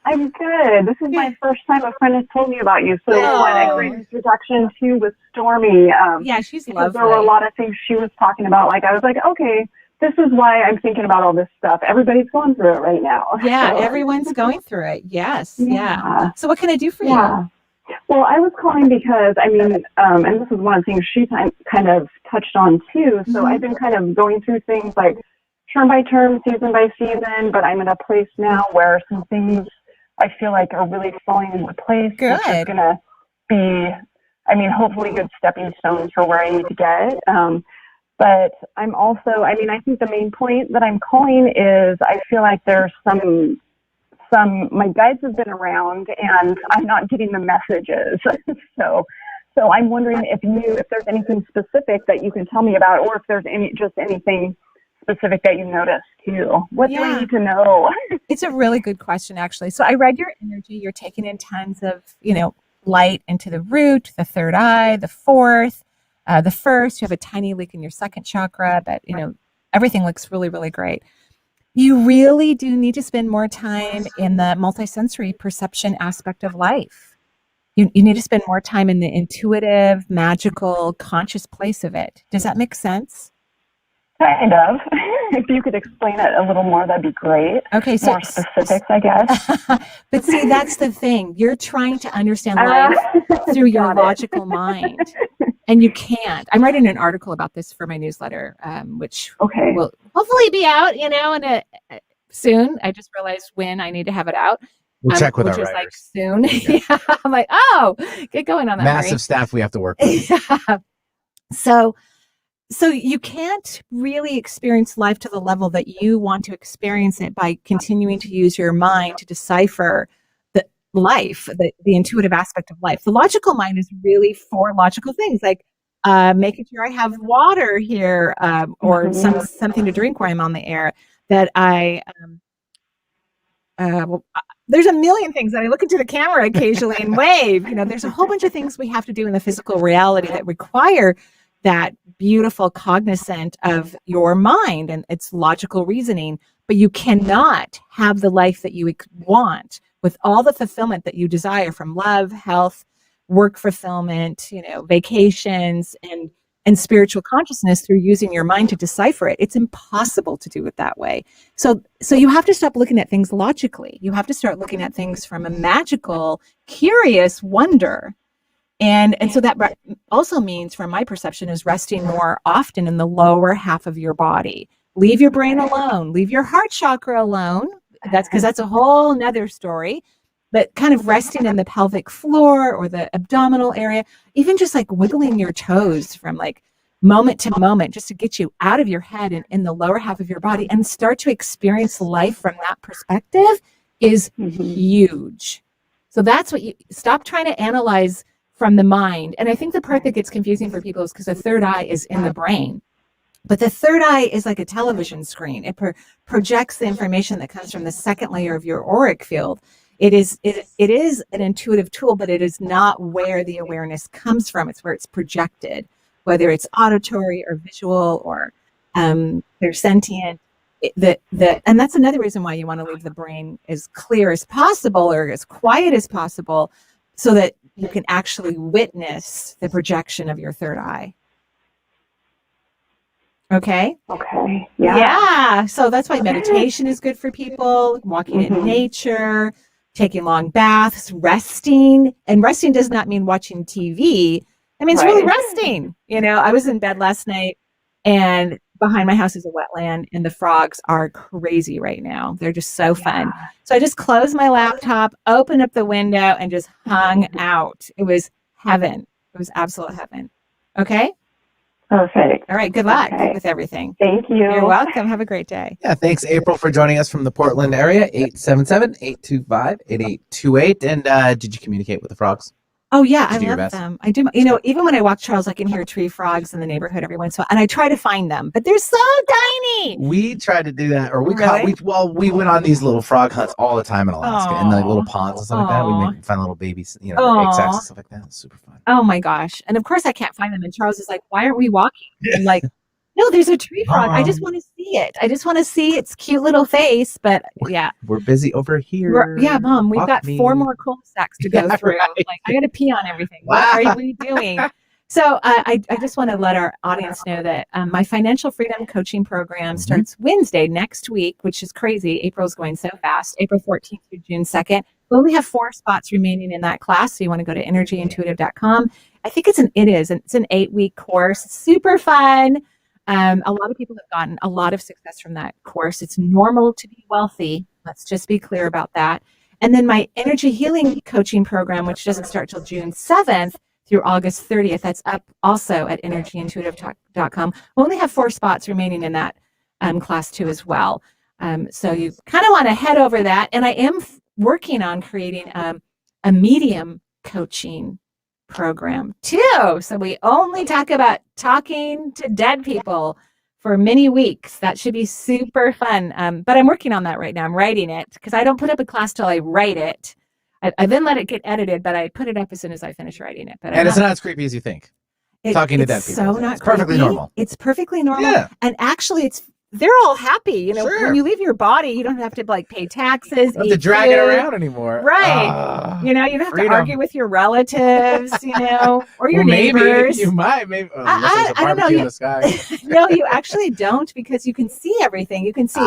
[SPEAKER 5] I'm good. This is my first time a friend has told me about you. So what a great introduction to with Stormy.
[SPEAKER 2] Yeah, she's
[SPEAKER 5] Because
[SPEAKER 2] lovely.
[SPEAKER 5] there were a lot of things she was talking about. Like, I was like, okay, this is why I'm thinking about all this stuff. Everybody's going through it right now.
[SPEAKER 2] Yeah,
[SPEAKER 5] So,
[SPEAKER 2] everyone's going through it. Yes. Yeah.
[SPEAKER 5] Yeah.
[SPEAKER 2] So what can I do for
[SPEAKER 5] yeah. Well, I was calling because, and this is one of the things she kind of touched on too. So I've been kind of going through things like term by term, season by season, but I'm in a place now where some things I feel like are really falling into place.
[SPEAKER 2] Good.
[SPEAKER 5] Which is going to be, hopefully good stepping stones for where I need to get. But I'm also, I think the main point that I'm calling is I feel like there's some my guides have been around and I'm not getting the messages. So I'm wondering if there's anything specific that you can tell me about, or if there's anything specific that you noticed too. What do I need to know?
[SPEAKER 2] It's a really good question, actually. So I read your energy. You're taking in tons of, light into the root, the third eye, the fourth, the first. You have a tiny leak in your second chakra, but, everything looks really, really great. You really do need to spend more time in the multisensory perception aspect of life. You need to spend more time in the intuitive, magical, conscious place of it. Does that make sense?
[SPEAKER 5] Kind of. If you could explain it a little more, that'd be great.
[SPEAKER 2] Okay, so
[SPEAKER 5] more specifics, I guess.
[SPEAKER 2] But see, that's the thing. You're trying to understand life through your logical mind, and you can't. I'm writing an article about this for my newsletter, which will hopefully be out, soon. I just realized when I need to have it out.
[SPEAKER 3] We'll check with our
[SPEAKER 2] writers.
[SPEAKER 3] writers.
[SPEAKER 2] Soon. Yeah. I'm like, get going on that.
[SPEAKER 3] Massive staff we have to work with.
[SPEAKER 2] Yeah. So you can't really experience life to the level that you want to experience it by continuing to use your mind to decipher the life, the intuitive aspect of life. The logical mind is really for logical things like making sure I have water here or something to drink while I'm on the air, that there's a million things that I look into the camera occasionally and wave. There's a whole bunch of things we have to do in the physical reality that require that beautiful cognizant of your mind and its logical reasoning, but you cannot have the life that you want with all the fulfillment that you desire from love, health, work fulfillment, vacations, and spiritual consciousness through using your mind to decipher it. It's impossible to do it that way. So you have to stop looking at things logically. You have to start looking at things from a magical, curious wonder. And so that also means, from my perception, is resting more often in the lower half of your body. Leave your brain alone. Leave your heart chakra alone. That's because that's a whole nother story. But kind of resting in the pelvic floor or the abdominal area, even just like wiggling your toes from like moment to moment, just to get you out of your head and in the lower half of your body and start to experience life from that perspective is huge. So that's what you stop trying to analyze from the mind. And I think the part that gets confusing for people is because the third eye is in the brain. But the third eye is like a television screen. It projects the information that comes from the second layer of your auric field. It is an intuitive tool, but it is not where the awareness comes from. It's where it's projected, whether it's auditory or visual or they're sentient. And that's another reason why you want to leave the brain as clear as possible or as quiet as possible, so that you can actually witness the projection of your third eye. Okay.
[SPEAKER 5] Okay. Yeah.
[SPEAKER 2] Yeah. So that's why meditation is good for people, walking in nature, taking long baths, resting. And resting does not mean watching TV. It means really resting. I was in bed last night and behind my house is a wetland and the frogs are crazy right now. They're just so fun. So I just closed my laptop, opened up the window and just hung out. It was heaven. It was absolute heaven. Okay.
[SPEAKER 5] Perfect.
[SPEAKER 2] All right. Good luck with everything.
[SPEAKER 5] Thank you.
[SPEAKER 2] You're welcome. Have a great day.
[SPEAKER 3] Yeah, thanks, April, for joining us from the Portland area, 877-825-8828. And did you communicate with the frogs?
[SPEAKER 2] Oh, yeah. I love them. I do. Even when I walk Charles, I can hear tree frogs in the neighborhood every once in a while. And I try to find them, but they're so tiny.
[SPEAKER 3] We tried to do that. Or we went on these little frog hunts all the time in Alaska in the little ponds and stuff like that. We find little babies, egg sacs and stuff like that. It's super fun.
[SPEAKER 2] Oh, my gosh. And of course, I can't find them. And Charles is like, why aren't we walking? I'm like, no, there's a tree frog. I just want to see it. I just want to see its cute little face. But yeah.
[SPEAKER 3] We're busy over here.
[SPEAKER 2] Mom, we've got 4 more cul-de-sacs to go through. Right. Like, I got to pee on everything. Wow. What are we doing? So I just want to let our audience know that my financial freedom coaching program starts Wednesday next week, which is crazy. April's going so fast. April 14th through June 2nd. We only have 4 spots remaining in that class. So you want to go to energyintuitive.com. I think it's an 8-week course. It's super fun. A lot of people have gotten a lot of success from that course. It's normal to be wealthy. Let's just be clear about that. And then my energy healing coaching program, which doesn't start till June 7th through August 30th. That's up also at energyintuitive.com. We only have 4 spots remaining in that class too as well. So you kind of want to head over that. And I am working on creating a medium coaching program too. So we only talk about talking to dead people for many weeks. That should be super fun. But I'm working on that right now. I'm writing it because I don't put up a class till I write it. I then let it get edited, but I put it up as soon as I finish writing it. But
[SPEAKER 3] it's not as creepy as you think. Talking to dead people.
[SPEAKER 2] So not
[SPEAKER 3] it's perfectly
[SPEAKER 2] creepy.
[SPEAKER 3] normal.
[SPEAKER 2] It's perfectly normal.
[SPEAKER 3] Yeah.
[SPEAKER 2] And actually they're all happy. You know,
[SPEAKER 3] Sure.
[SPEAKER 2] when you leave your body, you don't have to like pay taxes.
[SPEAKER 3] You don't have to drag it around anymore.
[SPEAKER 2] Right. You know, you don't have
[SPEAKER 3] freedom.
[SPEAKER 2] to argue with your relatives, you know, or your neighbors.
[SPEAKER 3] Maybe you might. Maybe.
[SPEAKER 2] I don't know.
[SPEAKER 3] In the sky.
[SPEAKER 2] No, you actually don't, because you can see everything. You can see,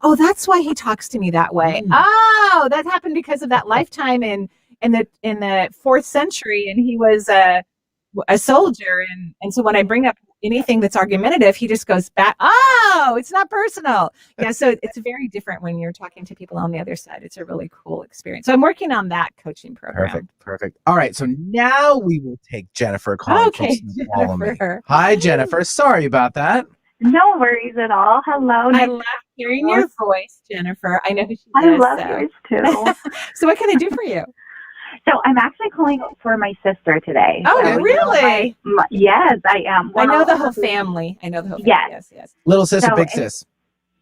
[SPEAKER 2] oh, that's why he talks to me that way. Oh, that happened because of that lifetime in the 4th century, and he was a soldier. And so when I bring up anything that's argumentative, he just goes back, oh, it's not personal. Yeah, so it's very different when you're talking to people on the other side. It's a really cool experience. So I'm working on that coaching program.
[SPEAKER 3] Perfect. All right, so now we will take Jennifer calling from
[SPEAKER 2] Jennifer.
[SPEAKER 3] Hi, Jennifer. Sorry about that.
[SPEAKER 5] No worries at all. Hello.
[SPEAKER 2] I love hearing your voice, Jennifer. I know who she is.
[SPEAKER 5] I love yours too.
[SPEAKER 2] So what can I do for you?
[SPEAKER 5] So I'm actually calling for my sister today.
[SPEAKER 2] Oh,
[SPEAKER 5] so,
[SPEAKER 2] really?
[SPEAKER 5] Yes, I am.
[SPEAKER 2] Well, I know the whole family.
[SPEAKER 5] Yes.
[SPEAKER 3] Little sis or
[SPEAKER 5] So
[SPEAKER 3] big sis?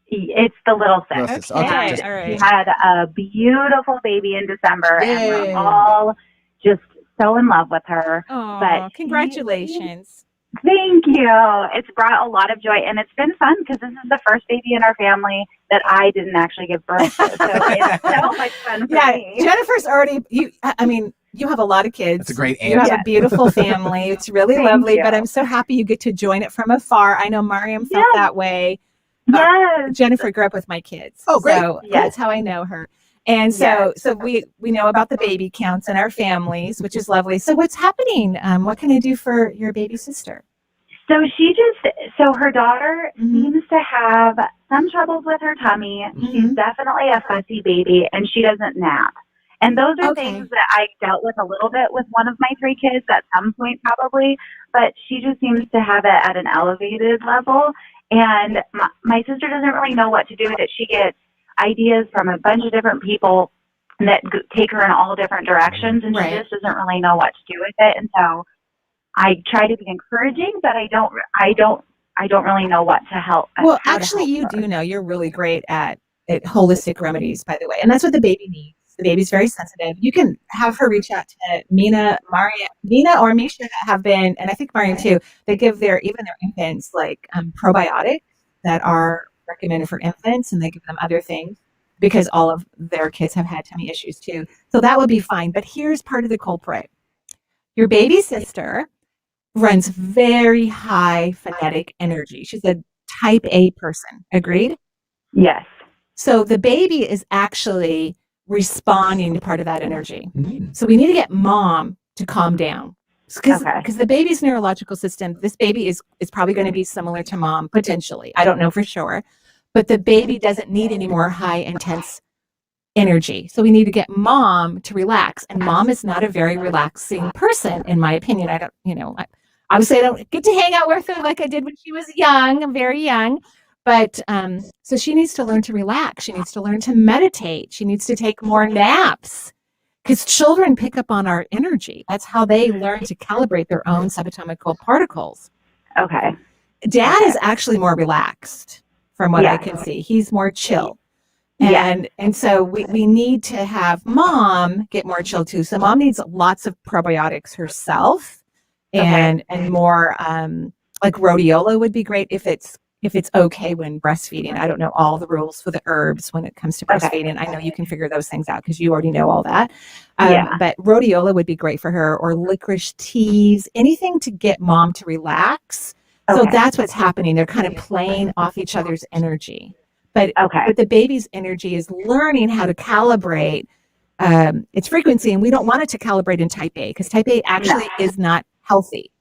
[SPEAKER 5] It's the little sis.
[SPEAKER 3] Little sis.
[SPEAKER 2] Okay.
[SPEAKER 3] All
[SPEAKER 5] She had a beautiful baby in December,
[SPEAKER 3] Yay.
[SPEAKER 5] and we're all just so in love with her.
[SPEAKER 2] Oh,
[SPEAKER 5] But
[SPEAKER 2] congratulations.
[SPEAKER 5] Thank you. It's brought a lot of joy, and it's been fun because this is the first baby in our family that I didn't actually give birth to. So it's so much fun for me.
[SPEAKER 2] Jennifer's already, you have a lot of kids.
[SPEAKER 3] That's a great
[SPEAKER 2] You
[SPEAKER 3] answer.
[SPEAKER 2] have a beautiful family. It's really
[SPEAKER 5] Thank
[SPEAKER 2] lovely,
[SPEAKER 5] you.
[SPEAKER 2] but I'm so happy you get to join it from afar. I know Mariam felt that way.
[SPEAKER 5] Yes.
[SPEAKER 2] Jennifer grew up with my kids.
[SPEAKER 3] Oh, great.
[SPEAKER 2] So that's how I know her. And so we know about the baby counts in our families, which is lovely. So what's happening? What can I do for your baby sister?
[SPEAKER 5] So her daughter seems to have some troubles with her tummy. She's definitely a fussy baby, and she doesn't nap. And those are things that I dealt with a little bit with one of my 3 kids at some point probably, but she just seems to have it at an elevated level. And my sister doesn't really know what to do with it. She gets ideas from a bunch of different people that take her in all different directions, and she just doesn't really know what to do with it. And so I try to be encouraging, but I don't really know what to help.
[SPEAKER 2] Well, actually, you do know. You're really great at holistic remedies, by the way, and that's what the baby needs. The baby's very sensitive. You can have her reach out to Mina or Misha have been, and I think Mariam too. They give their infants like probiotics that are recommended for infants, and they give them other things because all of their kids have had tummy issues too. So that would be fine. But here's part of the culprit: your baby sister runs very high phonetic energy. She's a type A person. Agreed?
[SPEAKER 5] Yes.
[SPEAKER 2] So the baby is actually responding to part of that energy. So we need to get mom to calm down. Because the baby's neurological system, this baby is probably going to be similar to mom, potentially. I don't know for sure. But the baby doesn't need any more high, intense energy. So we need to get mom to relax. And mom is not a very relaxing person, in my opinion. Obviously I don't get to hang out with her like I did when she was young. I'm very young. But so she needs to learn to relax. She needs to learn to meditate. She needs to take more naps. Because children pick up on our energy. That's how they learn to calibrate their own subatomic particles.
[SPEAKER 5] Okay.
[SPEAKER 2] Dad is actually more relaxed from what I can see. He's more chill. And so we need to have mom get more chill too. So mom needs lots of probiotics herself and more like rhodiola would be great if it's okay when breastfeeding. I don't know all the rules for the herbs when it comes to breastfeeding. I know you can figure those things out because you already know all that. But rhodiola would be great for her, or licorice teas, anything to get mom to relax. So that's what's happening. They're kind of playing off each other's energy. But the baby's energy is learning how to calibrate its frequency, and we don't want it to calibrate in type A because type A actually is not healthy.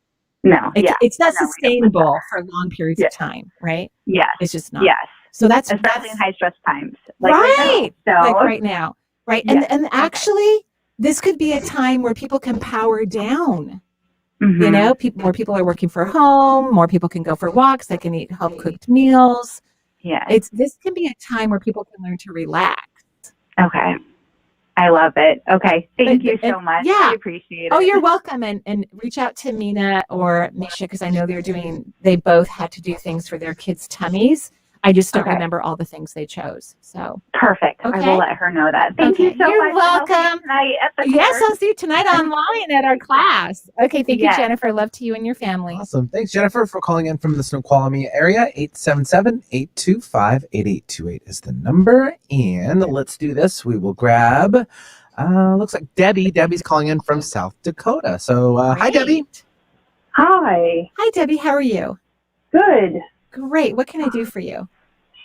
[SPEAKER 5] No,
[SPEAKER 2] it's not sustainable for long periods of time, right?
[SPEAKER 5] Yes.
[SPEAKER 2] It's just not.
[SPEAKER 5] Yes.
[SPEAKER 2] So that's
[SPEAKER 5] especially in high stress times.
[SPEAKER 2] Right
[SPEAKER 5] now. So,
[SPEAKER 2] like right now. Right. And actually this could be a time where people can power down. You know, more people are working from home, more people can go for walks, they can eat home cooked meals.
[SPEAKER 4] Yeah.
[SPEAKER 2] This can be a time where people can learn to relax.
[SPEAKER 4] Okay. I love it. Okay. Thank you so
[SPEAKER 2] and-
[SPEAKER 4] much.
[SPEAKER 2] yeah.
[SPEAKER 4] I appreciate it.
[SPEAKER 2] Oh, you're welcome. And reach out to Mina or Misha, because I know they both had to do things for their kids' tummies. I just don't
[SPEAKER 4] Okay.
[SPEAKER 2] remember all the things they chose. So
[SPEAKER 4] Perfect.
[SPEAKER 2] Okay.
[SPEAKER 4] I will let her know that. Thank you so
[SPEAKER 2] You're
[SPEAKER 4] much.
[SPEAKER 2] welcome.
[SPEAKER 4] Tonight at the
[SPEAKER 2] Yes,
[SPEAKER 4] course.
[SPEAKER 2] I'll see you tonight online at our class. Okay, thank you,
[SPEAKER 4] Yes.
[SPEAKER 2] Jennifer. Love to you and your family.
[SPEAKER 3] Awesome. Thanks, Jennifer, for calling in from the Snoqualmie area. 877-825-8828 is the number. And let's do this. We will grab, looks like Debbie. Debbie's calling in from South Dakota. So, hi, Debbie.
[SPEAKER 5] Hi.
[SPEAKER 2] Hi, Debbie. How are you?
[SPEAKER 5] Good.
[SPEAKER 2] Great. What can I do for you?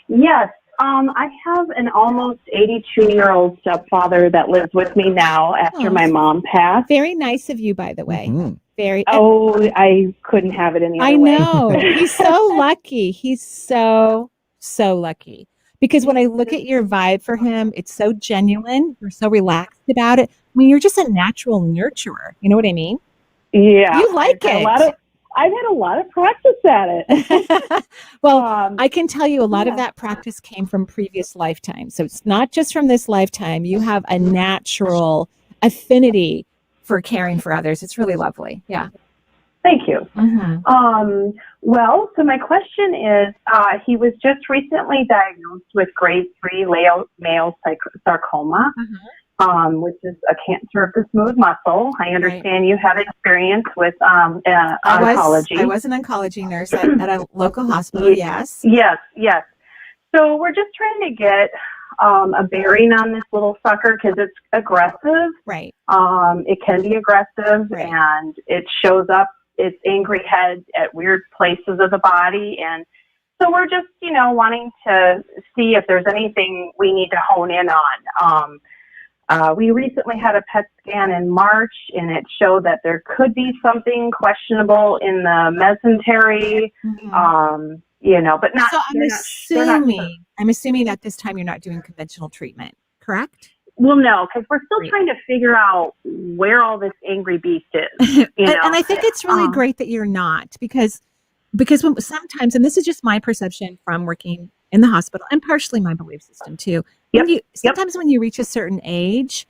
[SPEAKER 5] Yes. I have an almost 82-year-old stepfather that lives with me now after my mom passed.
[SPEAKER 2] Very nice of you, by the way.
[SPEAKER 3] Mhm.
[SPEAKER 2] Very.
[SPEAKER 5] Oh, I couldn't have it any other way.
[SPEAKER 2] I know. He's so lucky. He's so lucky. Because when I look at your vibe for him, it's so genuine. You're so relaxed about it. I mean, you're just a natural nurturer. You know what I mean?
[SPEAKER 5] Yeah.
[SPEAKER 2] You like it.
[SPEAKER 5] I've had a lot of practice at it.
[SPEAKER 2] Well, I can tell you a lot of that practice came from previous lifetimes. So it's not just from this lifetime. You have a natural affinity for caring for others. It's really lovely. Yeah.
[SPEAKER 5] Thank you.
[SPEAKER 2] Mm-hmm.
[SPEAKER 5] Well, so my question is, he was just recently diagnosed with grade 3 male sarcoma.
[SPEAKER 2] Mm-hmm.
[SPEAKER 5] Which is a cancer of the smooth muscle. I understand you have experience with oncology.
[SPEAKER 2] I was an oncology nurse at a local hospital, yes.
[SPEAKER 5] Yes. So we're just trying to get a bearing on this little sucker because it's aggressive.
[SPEAKER 2] Right.
[SPEAKER 5] It can be aggressive, and it shows up its angry head at weird places of the body. And so we're just, wanting to see if there's anything we need to hone in on. We recently had a PET scan in March, and it showed that there could be something questionable in the mesentery, but not.
[SPEAKER 2] So I'm assuming at this time you're not doing conventional treatment, correct?
[SPEAKER 5] Well, no, because we're still trying to figure out where all this angry beast is.
[SPEAKER 2] And I think it's really great that you're not, because when sometimes, and this is just my perception from working in the hospital and partially my belief system too. Sometimes when you reach a certain age,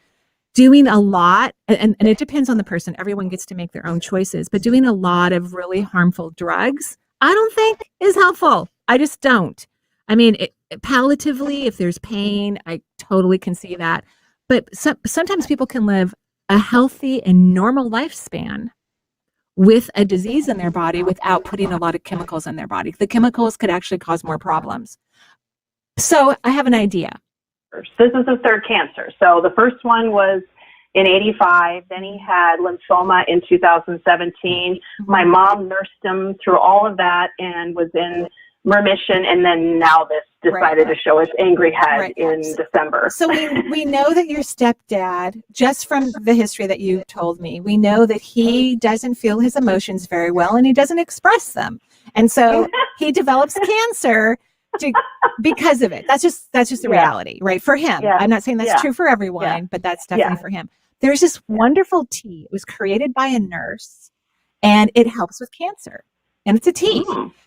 [SPEAKER 2] doing a lot, and it depends on the person, everyone gets to make their own choices, but doing a lot of really harmful drugs, I don't think is helpful. I just don't. I mean, palliatively, if there's pain, I totally can see that. But sometimes people can live a healthy and normal lifespan with a disease in their body without putting a lot of chemicals in their body. The chemicals could actually cause more problems. So I have an idea.
[SPEAKER 5] This is his third cancer. So the first one was in 85. Then he had lymphoma in 2017. My mom nursed him through all of that and was in remission. And then now this decided to show its angry head in December.
[SPEAKER 2] So we know that your stepdad, just from the history that you told me, we know that he doesn't feel his emotions very well and he doesn't express them. And so he develops cancer because of it. That's just the reality, right? For him. I'm not saying that's true for everyone, but that's definitely for him. There's this wonderful tea. It was created by a nurse and it helps with cancer. And it's a tea.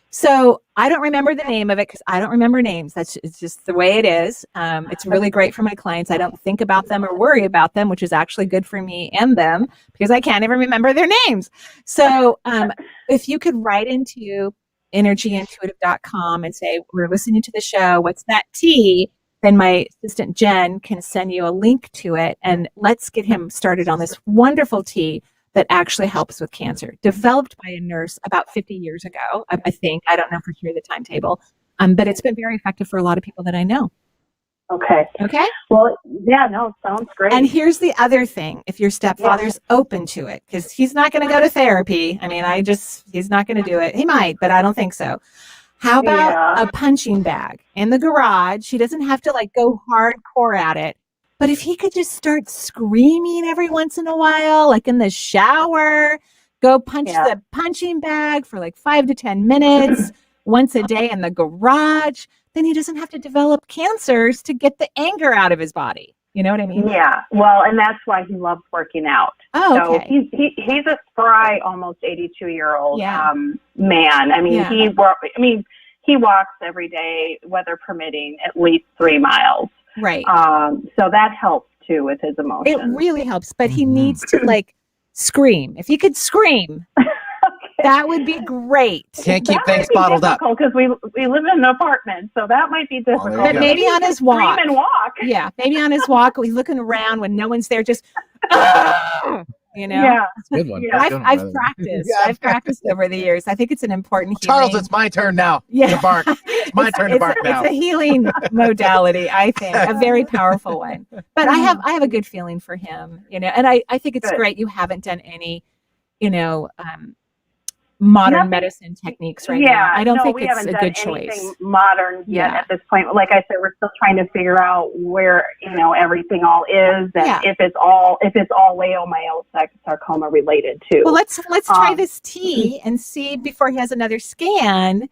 [SPEAKER 2] So I don't remember the name of it because I don't remember names. It's just the way it is. It's really great for my clients. I don't think about them or worry about them, which is actually good for me and them because I can't even remember their names. So if you could write into energyintuitive.com and say, we're listening to the show, what's that tea? Then my assistant Jen can send you a link to it and let's get him started on this wonderful tea that actually helps with cancer, developed by a nurse about 50 years ago, I think. I don't know for sure the timetable, but it's been very effective for a lot of people that I know.
[SPEAKER 5] Okay. Well, sounds great.
[SPEAKER 2] And here's the other thing. If your stepfather's open to it, because he's not going to go to therapy. I mean, he's not going to do it. He might, but I don't think so. How about a punching bag in the garage? He doesn't have to go hardcore at it. But if he could just start screaming every once in a while, like in the shower, go punch the punching bag for 5 to 10 minutes once a day in the garage, then he doesn't have to develop cancers to get the anger out of his body. You know what I mean?
[SPEAKER 5] Yeah. Well, and that's why he loves working out.
[SPEAKER 2] Oh, okay.
[SPEAKER 5] So he's a spry, almost 82-year-old man. I mean, he walks every day, weather permitting, at least 3 miles.
[SPEAKER 2] Right.
[SPEAKER 5] So that helps too with his emotions.
[SPEAKER 2] It really helps, but he needs to like scream. If he could scream, that would be great.
[SPEAKER 3] Can't keep things bottled up.
[SPEAKER 5] Because we live in an apartment, so that might be difficult.
[SPEAKER 3] there you
[SPEAKER 2] But
[SPEAKER 3] go.
[SPEAKER 2] maybe on his walk.
[SPEAKER 5] Scream and walk.
[SPEAKER 2] Yeah, maybe on his walk, he's looking around when no one's there, just, you know?
[SPEAKER 5] Yeah.
[SPEAKER 3] That's a good one.
[SPEAKER 5] Yeah.
[SPEAKER 3] That's a good one,
[SPEAKER 2] I've
[SPEAKER 3] brother.
[SPEAKER 2] practiced.
[SPEAKER 3] Yeah.
[SPEAKER 2] I've practiced over the years. I think it's an important
[SPEAKER 3] Charles,
[SPEAKER 2] healing.
[SPEAKER 3] it's my turn now
[SPEAKER 2] Yeah.
[SPEAKER 3] to bark. It's my turn to bark now.
[SPEAKER 2] It's a healing modality, I think, a very powerful one. But I have a good feeling for him, you know, and I think it's
[SPEAKER 5] Good.
[SPEAKER 2] great you haven't done any, you know, modern
[SPEAKER 5] Nothing-
[SPEAKER 2] medicine techniques right
[SPEAKER 5] Yeah,
[SPEAKER 2] now. I don't think
[SPEAKER 5] we
[SPEAKER 2] it's
[SPEAKER 5] haven't
[SPEAKER 2] a
[SPEAKER 5] done
[SPEAKER 2] good
[SPEAKER 5] anything
[SPEAKER 2] choice.
[SPEAKER 5] modern yet
[SPEAKER 2] Yeah.
[SPEAKER 5] at this point. Like I said, we're still trying to figure out where, you know, everything all is, and
[SPEAKER 2] Yeah.
[SPEAKER 5] if it's all leiomyosarcoma related too.
[SPEAKER 2] Well, let's try
[SPEAKER 5] Um,
[SPEAKER 2] this tea and see before he has another scan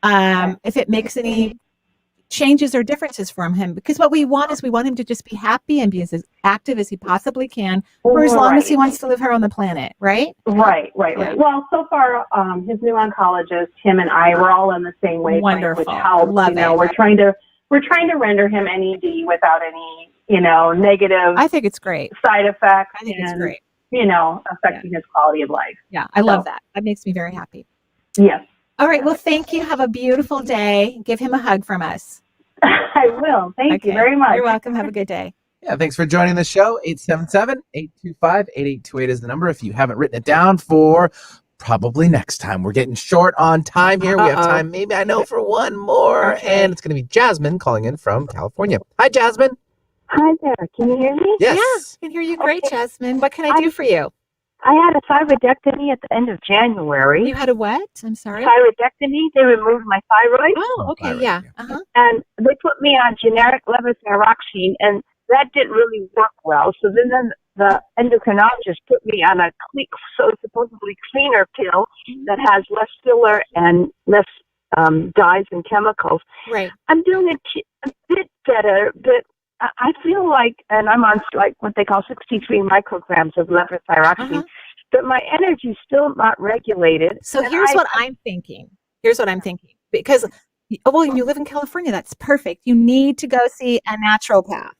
[SPEAKER 2] if it makes any changes or differences from him. Because what we want is we want him to just be happy and be as active as he possibly can for as long as he wants to live here on the planet, right?
[SPEAKER 5] Right.
[SPEAKER 2] Yeah.
[SPEAKER 5] Well, so far, his new oncologist, him and I, we're all in the same wavelength,
[SPEAKER 2] Wonderful.
[SPEAKER 5] which helps.
[SPEAKER 2] Love
[SPEAKER 5] you know,
[SPEAKER 2] it.
[SPEAKER 5] we're trying to render him NED without any, you know, negative
[SPEAKER 2] I think it's great.
[SPEAKER 5] side effects.
[SPEAKER 2] I think it's
[SPEAKER 5] and,
[SPEAKER 2] great.
[SPEAKER 5] You know, affecting his quality of life.
[SPEAKER 2] Yeah, I love
[SPEAKER 5] So-
[SPEAKER 2] that. That makes me very happy.
[SPEAKER 5] Yes,
[SPEAKER 2] All right. Well, thank you. Have a beautiful day. Give him a hug from us.
[SPEAKER 5] I will. Thank you
[SPEAKER 2] Okay.
[SPEAKER 5] very much.
[SPEAKER 2] You're welcome. Have a good day.
[SPEAKER 3] Yeah, thanks for joining the show. 877-825-8828 is the number if you haven't written it down for probably next time. We're getting short on time here. We have
[SPEAKER 2] Uh-oh.
[SPEAKER 3] time, maybe, I know, for one more.
[SPEAKER 2] Okay.
[SPEAKER 3] And it's going to be Jasmine calling in from California. Hi, Jasmine.
[SPEAKER 6] Hi there. Can you hear me?
[SPEAKER 3] Yes.
[SPEAKER 2] Yeah, I can hear you great, Jasmine. What can I do for you?
[SPEAKER 6] I had a thyroidectomy at the end of January.
[SPEAKER 2] You had a what? I'm sorry.
[SPEAKER 6] Thyroidectomy. They removed my thyroid,
[SPEAKER 2] Oh, okay.
[SPEAKER 3] Thyroid,
[SPEAKER 2] Yeah.
[SPEAKER 3] yeah.
[SPEAKER 2] Uh-huh.
[SPEAKER 6] and they put me on generic levothyroxine, and that didn't really work well. So then the endocrinologist put me on a supposedly cleaner pill that has less filler and less dyes and chemicals.
[SPEAKER 2] Right.
[SPEAKER 6] I'm doing a bit better, but I feel like, and I'm on like what they call 63 micrograms of levothyroxine,
[SPEAKER 2] Uh-huh.
[SPEAKER 6] but my energy's still not regulated.
[SPEAKER 2] So
[SPEAKER 6] And
[SPEAKER 2] here's what I'm thinking. Because, well, you live in California. That's perfect. You need to go see a naturopath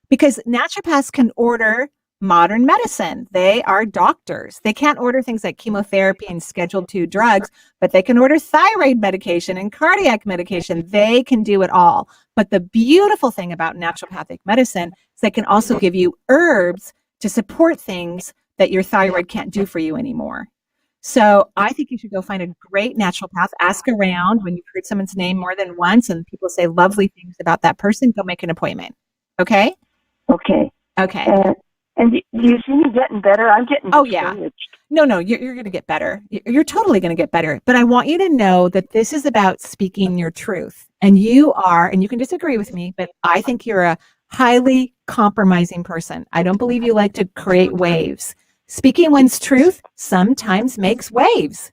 [SPEAKER 2] because naturopaths can order modern medicine. They are doctors. They can't order things like chemotherapy and scheduled 2 drugs, but they can order thyroid medication and cardiac medication. They can do it all. But the beautiful thing about naturopathic medicine is they can also give you herbs to support things that your thyroid can't do for you anymore. So I think you should go find a great naturopath. Ask around when you've heard someone's name more than once and people say lovely things about that person, go make an appointment. Okay?
[SPEAKER 6] Okay.
[SPEAKER 2] Okay.
[SPEAKER 6] And do you see me getting better? I'm getting
[SPEAKER 2] Oh, yeah.
[SPEAKER 6] discouraged.
[SPEAKER 2] No, you're going to get better. You're totally going to get better. But I want you to know that this is about speaking your truth. And you are, and you can disagree with me, but I think you're a highly compromising person. I don't believe you like to create waves. Speaking one's truth sometimes makes waves.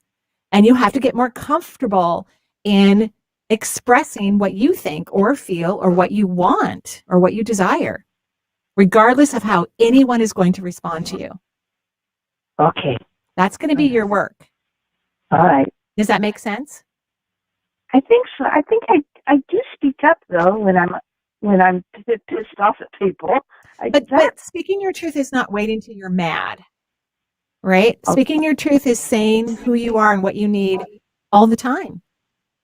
[SPEAKER 2] And you have to get more comfortable in expressing what you think or feel or what you want or what you desire, regardless of how anyone is going to respond to you.
[SPEAKER 6] Okay.
[SPEAKER 2] That's going to be your work.
[SPEAKER 6] All right.
[SPEAKER 2] Does that make sense?
[SPEAKER 6] I think so. I think I do speak up though when I'm pissed off at people.
[SPEAKER 2] But speaking your truth is not waiting till you're mad, right?
[SPEAKER 6] Okay.
[SPEAKER 2] Speaking your truth is saying who you are and what you need all the time.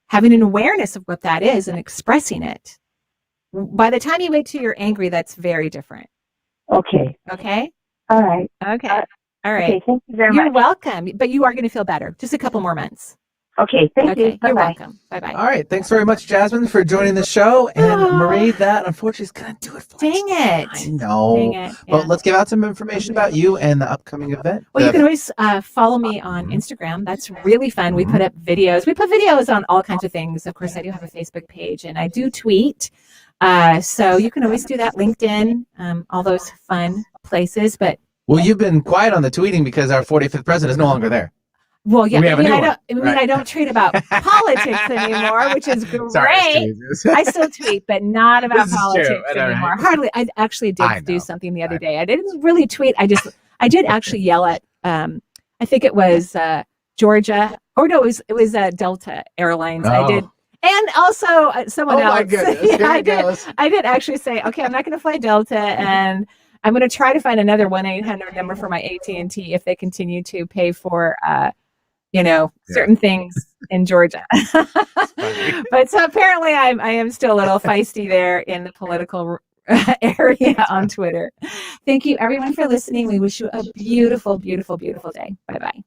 [SPEAKER 2] Having an awareness of what that is and expressing it. By the time you wait till you're angry, that's very different.
[SPEAKER 6] Okay.
[SPEAKER 2] Okay?
[SPEAKER 6] All right.
[SPEAKER 2] Okay.
[SPEAKER 6] Uh,
[SPEAKER 2] All right.
[SPEAKER 6] Okay. Thank you very
[SPEAKER 2] You're
[SPEAKER 6] much.
[SPEAKER 2] welcome. But you are going to feel better. Just a couple more months.
[SPEAKER 6] Okay. Thank
[SPEAKER 2] Okay.
[SPEAKER 6] you.
[SPEAKER 2] You're
[SPEAKER 6] Bye-bye.
[SPEAKER 2] welcome. Bye-bye.
[SPEAKER 3] All right. Thanks very much, Jasmine, for joining the show. And
[SPEAKER 2] Oh.
[SPEAKER 3] Marie, that unfortunately is going to do it for us.
[SPEAKER 2] Dang it.
[SPEAKER 3] I know.
[SPEAKER 2] Dang it.
[SPEAKER 3] Well,
[SPEAKER 2] Yeah.
[SPEAKER 3] let's give out some information about you and the upcoming event.
[SPEAKER 2] Well, you can always follow me on Instagram. That's really fun. We put up videos. We put videos on all kinds of things. Of course, I do have a Facebook page and I do tweet. So you can always do that. LinkedIn, all those fun places. But
[SPEAKER 3] Well, you've been quiet on the tweeting because our 45th president is no longer there.
[SPEAKER 2] well, yeah,
[SPEAKER 3] We have a new one,
[SPEAKER 2] I
[SPEAKER 3] right?
[SPEAKER 2] don't tweet about politics anymore, which is great.
[SPEAKER 3] Sorry,
[SPEAKER 2] I still tweet, but not about
[SPEAKER 3] This is true.
[SPEAKER 2] politics
[SPEAKER 3] I know, right?
[SPEAKER 2] anymore. Hardly. I actually
[SPEAKER 3] I
[SPEAKER 2] did do
[SPEAKER 3] know.
[SPEAKER 2] something the other day. I didn't really tweet. I did actually yell at. I think it was Georgia, or no, it was Delta Airlines. I
[SPEAKER 3] Oh.
[SPEAKER 2] did, And also someone
[SPEAKER 3] Oh
[SPEAKER 2] else.
[SPEAKER 3] my goodness. Here it goes.
[SPEAKER 2] I did actually say, okay, I'm not going to fly Delta, and I'm going to try to find another 1-800 number for my AT&T if they continue to pay for, certain things in Georgia. But so apparently I am still a little feisty there in the political area on Twitter. Thank you everyone for listening. We wish you a beautiful, beautiful, beautiful day. Bye-bye.